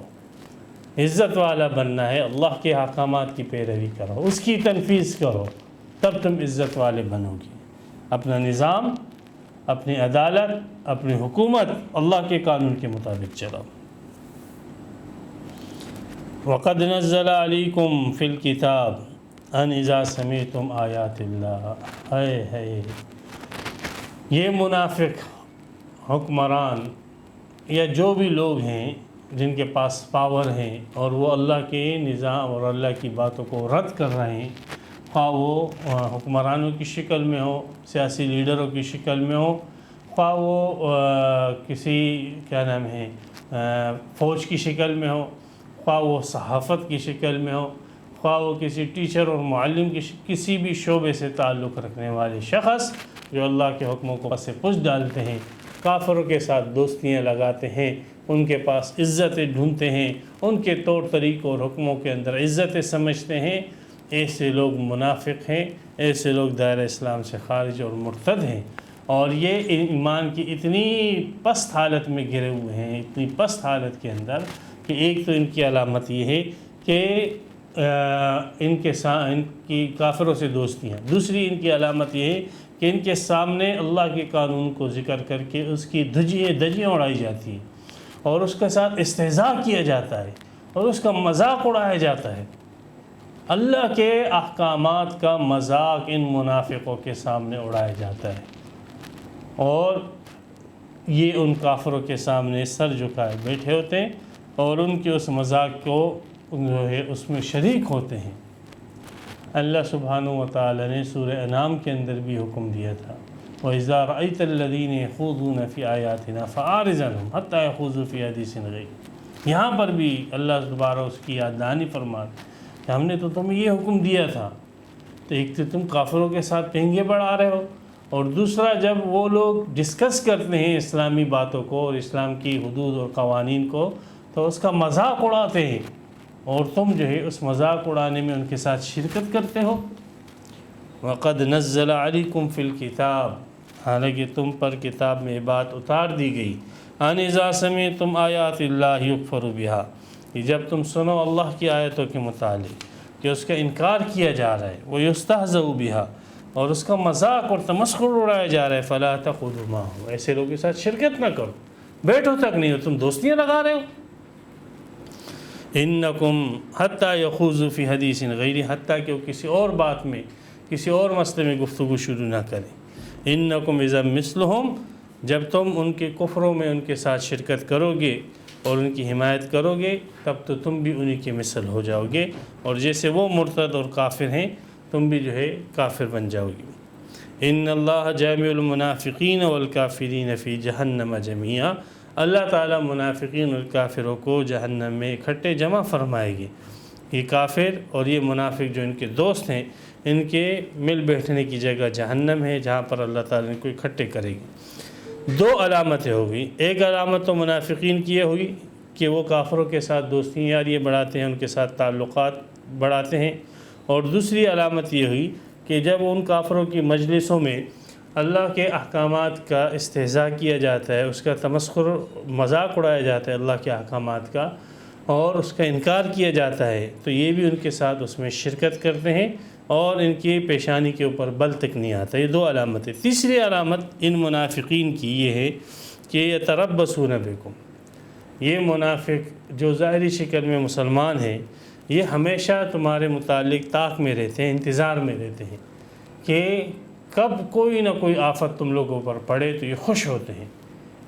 عزت والا بننا ہے اللہ کے احکامات کی پیروی کرو، اس کی تنفیذ کرو، تب تم عزت والے بنو گے۔ اپنا نظام، اپنی عدالت، اپنی حکومت اللہ کے قانون کے مطابق چلاؤ۔ وقد نزل علیکم فی الکتاب ان اذا سمعتم آیات اللہ. ہے یہ منافق حکمران یا جو بھی لوگ ہیں جن کے پاس پاور ہیں اور وہ اللہ کے نظام اور اللہ کی باتوں کو رد کر رہے ہیں، خواہ وہ حکمرانوں کی شکل میں ہو، سیاسی لیڈروں کی شکل میں ہو، خواہ وہ کسی کیا نام ہے فوج کی شکل میں ہو، خواہ وہ صحافت کی شکل میں ہو، خواہ وہ کسی ٹیچر اور معلم کی کسی بھی شعبے سے تعلق رکھنے والے شخص جو اللہ کے حکموں کو پس پش ڈالتے ہیں، کافروں کے ساتھ دوستیاں لگاتے ہیں، ان کے پاس عزتیں ڈھونڈتے ہیں، ان کے طور طریقوں اور حکموں کے اندر عزتیں سمجھتے ہیں، ایسے لوگ منافق ہیں، ایسے لوگ دائرہ اسلام سے خارج اور مرتد ہیں. اور یہ ایمان کی اتنی پست حالت میں گرے ہوئے ہیں، اتنی پست حالت کے اندر کہ ایک تو ان کی علامت یہ ہے کہ ان کی کافروں سے دوستیاں، دوسری ان کی علامت یہ ہے کہ ان کے سامنے اللہ کے قانون کو ذکر کر کے اس کی دھجیاں اڑائی جاتی ہیں اور اس کے ساتھ استہزاء کیا جاتا ہے اور اس کا مذاق اڑایا جاتا ہے. اللہ کے احکامات کا مذاق ان منافقوں کے سامنے اڑایا جاتا ہے اور یہ ان کافروں کے سامنے سر جھکائے بیٹھے ہوتے ہیں اور ان کے اس مذاق کو جو ہے اس میں شریک ہوتے ہیں. اللہ سبحانہ و تعالی نے سورہ انعام کے اندر بھی حکم دیا تھا، وَإِذَا رَأَيْتَ الَّذِينَ يَخُوضُونَ فِي آيَاتِنَا فَأَعْرِضْ عَنْهُمْ حَتَّى يَخُوضُوا فِي حَدِيثٍ غَيْرِهِ. یہاں پر بھی اللہ دوبارہ اس کی یاد دہانی فرماتے کہ ہم نے تو تمہیں یہ حکم دیا تھا، تو ایک تو تم کافروں کے ساتھ پینگے بڑھا رہے ہو، اور دوسرا جب وہ لوگ ڈسکس کرتے ہیں اسلامی باتوں کو اور اسلام کی حدود اور قوانین کو تو اس کا مذاق اڑاتے ہیں اور تم جو ہے اس مذاق اڑانے میں ان کے ساتھ شرکت کرتے ہو. وَقَدْ نَزَّلَ عَلَيْكُمْ فِي الْكِتَابِ، حالانکہ تم پر کتاب میں بات اتار دی گئی، ان اذا سمعتم آیات اللہ یکفر بہا، کہ جب تم سنو اللہ کی آیتوں کے متعلق کہ اس کا انکار کیا جا رہا ہے، وَيُسْتَهْزَأُ بِهَا، اور اس کا مذاق اور تمسخر اڑایا جا رہا ہے، فَلَا تَقْعُدُوا مَعَهُمْ، ایسے لوگوں کے ساتھ شرکت نہ کرو، بیٹھو تک نہیں ہو، تم دوستیاں لگا رہے ہو. اِنَّكُمْ حَتَّى يَخُوضُوا فِي حَدِيثٍ غَيْرِهِ، حتیٰ کہ وہ کسی اور بات میں کسی اور مسئلے میں گفتگو شروع نہ کریں. اِنَّكُمْ اِذًا مِثْلُهُمْ، جب تم ان کے کفروں میں ان کے ساتھ شرکت کرو گے اور ان کی حمایت کرو گے تب تو تم بھی انہی کے مثل ہو جاؤ گے، اور جیسے وہ مرتد اور کافر ہیں تم بھی جو ہے کافر بن جاؤ گے. ان اللہ جامع المنافقین والکافرین فی جہنم جمیعا، اللہ تعالیٰ منافقین اور کافروں کو جہنم میں اکٹھے جمع فرمائے گے. یہ کافر اور یہ منافق جو ان کے دوست ہیں ان کے مل بیٹھنے کی جگہ جہنم ہے جہاں پر اللہ تعالیٰ ان کو اکٹھے کرے گی. دو علامتیں ہوگی، ایک علامت تو منافقین کی یہ ہوئی کہ وہ کافروں کے ساتھ دوستیاں یاریاں بڑھاتے ہیں، ان کے ساتھ تعلقات بڑھاتے ہیں، اور دوسری علامت یہ ہوئی کہ جب ان کافروں کی مجلسوں میں اللہ کے احکامات کا استہزاء کیا جاتا ہے، اس کا تمسخر مذاق اڑایا جاتا ہے اللہ کے احکامات کا اور اس کا انکار کیا جاتا ہے، تو یہ بھی ان کے ساتھ اس میں شرکت کرتے ہیں اور ان کی پیشانی کے اوپر بل تک نہیں آتا. یہ دو علامتیں. تیسری علامت ان منافقین کی یہ ہے کہ یتربصون بکم، یہ منافق جو ظاہری شکل میں مسلمان ہیں یہ ہمیشہ تمہارے متعلق طاق میں رہتے ہیں، انتظار میں رہتے ہیں کہ کب کوئی نہ کوئی آفت تم لوگوں پر پڑے تو یہ خوش ہوتے ہیں.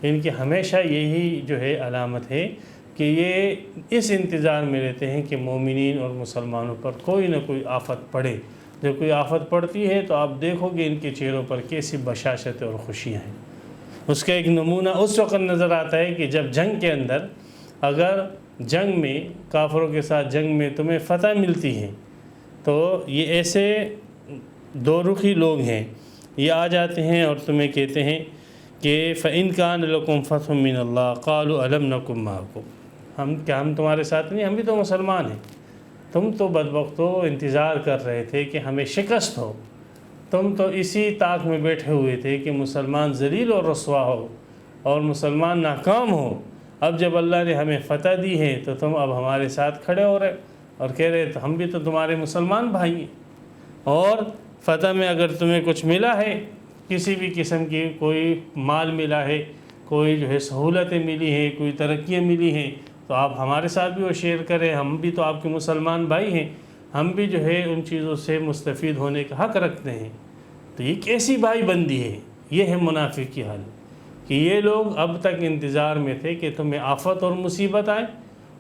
ان کی ہمیشہ یہی جو ہے علامت ہے کہ یہ اس انتظار میں رہتے ہیں کہ مومنین اور مسلمانوں پر کوئی نہ کوئی آفت پڑے. جب کوئی آفت پڑتی ہے تو آپ دیکھو گے ان کے چہروں پر کیسی بشاشتیں اور خوشیاں ہیں. اس کا ایک نمونہ اس وقت نظر آتا ہے کہ جب جنگ کے اندر اگر جنگ میں کافروں کے ساتھ جنگ میں تمہیں فتح ملتی ہے تو یہ ایسے دو رخی لوگ ہیں، یہ آ جاتے ہیں اور تمہیں کہتے ہیں کہ فَإِن كَانَ لَكُمْ فَتْحٌ مِّنَ اللَّهِ قَالُوا أَلَمْ نَكُن مَّعَكُمْ، ہم تمہارے ساتھ نہیں، ہم بھی تو مسلمان ہیں، تم تو بدبختو انتظار کر رہے تھے کہ ہمیں شکست ہو، تم تو اسی طاق میں بیٹھے ہوئے تھے کہ مسلمان ذلیل اور رسوا ہو اور مسلمان ناکام ہو. اب جب اللہ نے ہمیں فتح دی ہے تو تم اب ہمارے ساتھ کھڑے ہو رہے اور کہہ رہے تو ہم بھی تو تمہارے مسلمان بھائی ہیں، اور فتح میں اگر تمہیں کچھ ملا ہے، کسی بھی قسم کی کوئی مال ملا ہے، کوئی جو ہے سہولتیں ملی ہیں، کوئی ترقیاں ملی ہیں، تو آپ ہمارے ساتھ بھی وہ شیئر کریں، ہم بھی تو آپ کے مسلمان بھائی ہیں، ہم بھی جو ہے ان چیزوں سے مستفید ہونے کا حق رکھتے ہیں۔ تو یہ کیسی بھائی بندی ہے؟ یہ ہے منافق کی حال، کہ یہ لوگ اب تک انتظار میں تھے کہ تمہیں آفت اور مصیبت آئے،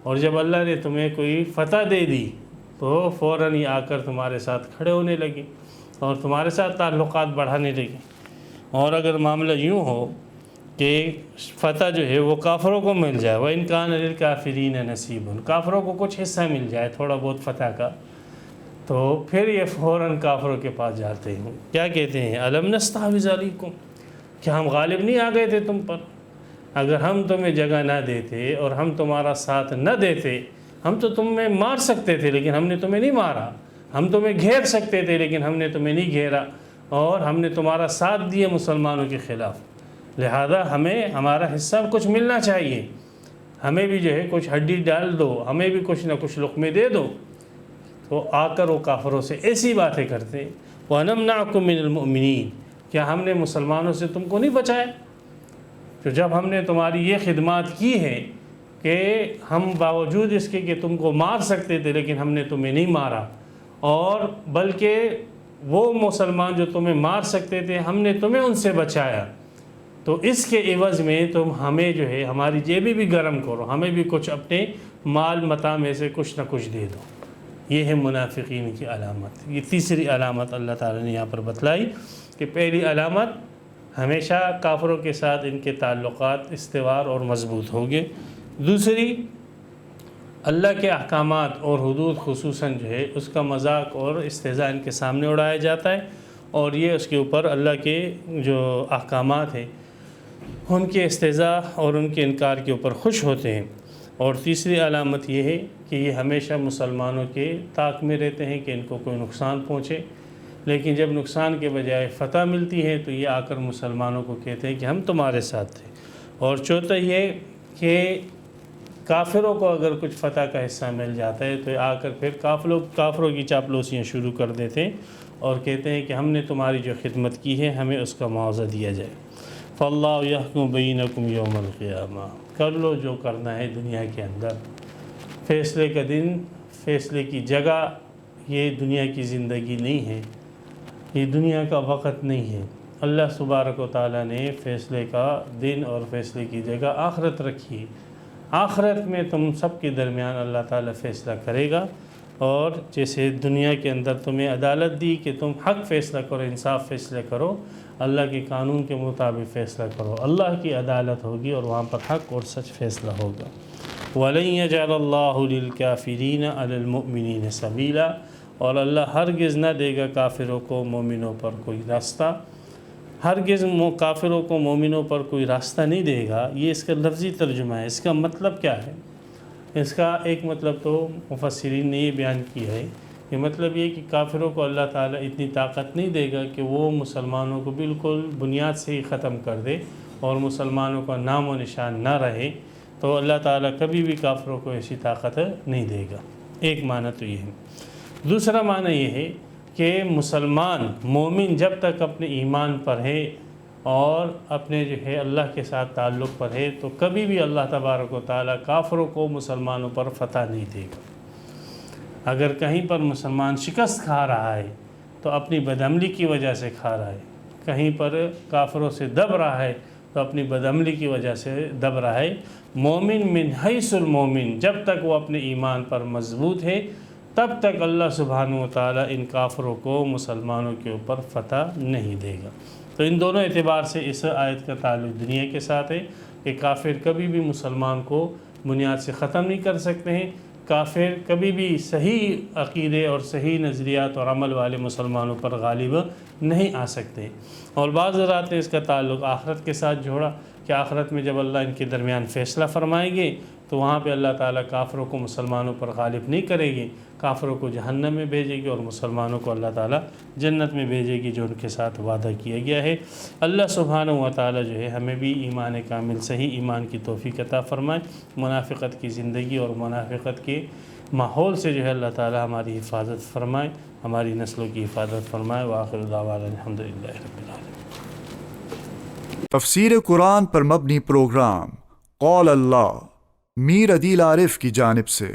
اور جب اللہ نے تمہیں کوئی فتح دے دی تو فوراً ہی آ کر تمہارے ساتھ کھڑے ہونے لگے اور تمہارے ساتھ تعلقات بڑھانے لگے۔ اور اگر معاملہ یوں ہو کہ فتح جو ہے وہ کافروں کو مل جائے، وَإِنْ كَانَ لِلْكَافِرِينَ نَصِيبٌ، کافروں کو کچھ حصہ مل جائے تھوڑا بہت فتح کا، تو پھر یہ فوراً کافروں کے پاس جاتے ہیں، کیا کہتے ہیں؟ أَلَمْ نَسْتَحْوِذْ عَلَيْكُمْ، کیا ہم غالب نہیں آ گئے تھے تم پر؟ اگر ہم تمہیں جگہ نہ دیتے اور ہم تمہارا ساتھ نہ دیتے، ہم تو تمہیں مار سکتے تھے لیکن ہم نے تمہیں نہیں مارا، ہم تمہیں گھیر سکتے تھے لیکن ہم نے تمہیں نہیں گھیرا، اور ہم نے تمہارا ساتھ دیا مسلمانوں کے خلاف، لہذا ہمیں ہمارا حصہ کچھ ملنا چاہیے، ہمیں بھی جو ہے کچھ ہڈی ڈال دو، ہمیں بھی کچھ نہ کچھ لقمے دے دو۔ تو آ کر وہ کافروں سے ایسی باتیں کرتے، وَنَمْنَعْكُمْ مِنَ الْمُؤْمِنِينَ، کیا ہم نے مسلمانوں سے تم کو نہیں بچایا؟ تو جب ہم نے تمہاری یہ خدمات کی ہے کہ ہم باوجود اس کے کہ تم کو مار سکتے تھے لیکن ہم نے تمہیں نہیں مارا، اور بلکہ وہ مسلمان جو تمہیں مار سکتے تھے ہم نے تمہیں ان سے بچایا، تو اس کے عوض میں تم ہمیں جو ہے ہماری جیبیں بھی گرم کرو، ہمیں بھی کچھ اپنے مال متاع میں سے کچھ نہ کچھ دے دو۔ یہ ہے منافقین کی علامت۔ یہ تیسری علامت اللہ تعالیٰ نے یہاں پر بتلائی کہ پہلی علامت ہمیشہ کافروں کے ساتھ ان کے تعلقات استوار اور مضبوط ہوگے۔ دوسری، اللہ کے احکامات اور حدود خصوصاً جو ہے اس کا مذاق اور استہزاء ان کے سامنے اڑایا جاتا ہے، اور یہ اس کے اوپر اللہ کے جو احکامات ہیں ان کے استہزاء اور ان کے انکار کے اوپر خوش ہوتے ہیں۔ اور تیسری علامت یہ ہے کہ یہ ہمیشہ مسلمانوں کے طاق میں رہتے ہیں کہ ان کو کوئی نقصان پہنچے، لیکن جب نقصان کے بجائے فتح ملتی ہے تو یہ آ کر مسلمانوں کو کہتے ہیں کہ ہم تمہارے ساتھ تھے۔ اور چوتھا یہ کہ کافروں کو اگر کچھ فتح کا حصہ مل جاتا ہے تو آ کر پھر کافروں کی چاپلوسیاں شروع کر دیتے ہیں اور کہتے ہیں کہ ہم نے تمہاری جو خدمت کی ہے ہمیں اس کا معاوضہ دیا جائے۔ فَاللَّهُ يَحْكُمُ بَيْنَكُمْ يَوْمَ الْقِيَامَةِ، کر لو جو کرنا ہے دنیا کے اندر، فیصلے کا دن، فیصلے کی جگہ یہ دنیا کی زندگی نہیں ہے، یہ دنیا کا وقت نہیں ہے۔ اللہ تبارک و تعالیٰ نے فیصلے کا دن اور فیصلے کی جگہ آخرت رکھی ہے۔ آخرت میں تم سب کے درمیان اللہ تعالیٰ فیصلہ کرے گا، اور جیسے دنیا کے اندر تمہیں عدالت دی کہ تم حق فیصلہ کرو، انصاف فیصلہ کرو، اللہ کے قانون کے مطابق فیصلہ کرو، اللہ کی عدالت ہوگی اور وہاں پر حق اور سچ فیصلہ ہوگا۔ وَلَن يَجْعَلَ اللَّهُ لِلْكَافِرِينَ عَلَى الْمُؤْمِنِينَ سَبِيلًا، اور اللہ ہرگز نہ دے گا کافروں کو مومنوں پر کوئی راستہ، ہرگز کافروں کو مومنوں پر کوئی راستہ نہیں دے گا۔ یہ اس کا لفظی ترجمہ ہے۔ اس کا مطلب کیا ہے؟ اس کا ایک مطلب تو مفسرین نے یہ بیان کیا ہے، یہ مطلب یہ کہ کافروں کو اللہ تعالیٰ اتنی طاقت نہیں دے گا کہ وہ مسلمانوں کو بالکل بنیاد سے ہی ختم کر دے اور مسلمانوں کا نام و نشان نہ رہے، تو اللہ تعالیٰ کبھی بھی کافروں کو ایسی طاقت نہیں دے گا۔ ایک معنی تو یہ ہے۔ دوسرا معنی یہ ہے کہ مسلمان مومن جب تک اپنے ایمان پر ہے اور اپنے جو ہے اللہ کے ساتھ تعلق پر ہے تو کبھی بھی اللہ تبارک و تعالیٰ کافروں کو مسلمانوں پر فتح نہیں دے گا۔ اگر کہیں پر مسلمان شکست کھا رہا ہے تو اپنی بدعملی کی وجہ سے کھا رہا ہے، کہیں پر کافروں سے دب رہا ہے تو اپنی بدعملی کی وجہ سے دب رہا ہے۔ مومن من حیث المومن، جب تک وہ اپنے ایمان پر مضبوط ہے تب تک اللہ سبحانہ و تعالیٰ ان کافروں کو مسلمانوں کے اوپر فتح نہیں دے گا۔ تو ان دونوں اعتبار سے اس آیت کا تعلق دنیا کے ساتھ ہے کہ کافر کبھی بھی مسلمان کو بنیاد سے ختم نہیں کر سکتے ہیں، کافر کبھی بھی صحیح عقیدے اور صحیح نظریات اور عمل والے مسلمانوں پر غالب نہیں آ سکتے۔ اور بعض حضرات نے اس کا تعلق آخرت کے ساتھ جوڑا کہ آخرت میں جب اللہ ان کے درمیان فیصلہ فرمائیں گے تو وہاں پہ اللہ تعالیٰ کافروں کو مسلمانوں پر غالب نہیں کرے گی، کافروں کو جہنم میں بھیجے گی اور مسلمانوں کو اللہ تعالیٰ جنت میں بھیجے گی جو ان کے ساتھ وعدہ کیا گیا ہے۔ اللہ سبحانہ و تعالیٰ جو ہے ہمیں بھی ایمان کامل صحیح ایمان کی توفیق عطا فرمائے، منافقت کی زندگی اور منافقت کے ماحول سے جو ہے اللہ تعالیٰ ہماری حفاظت فرمائے، ہماری نسلوں کی حفاظت فرمائے۔ وآخر دعوانا الحمدللہ رب العالمین۔ تفسیر قرآن پر مبنی پروگرام قول اللہ میر عدیل عارف کی جانب سے۔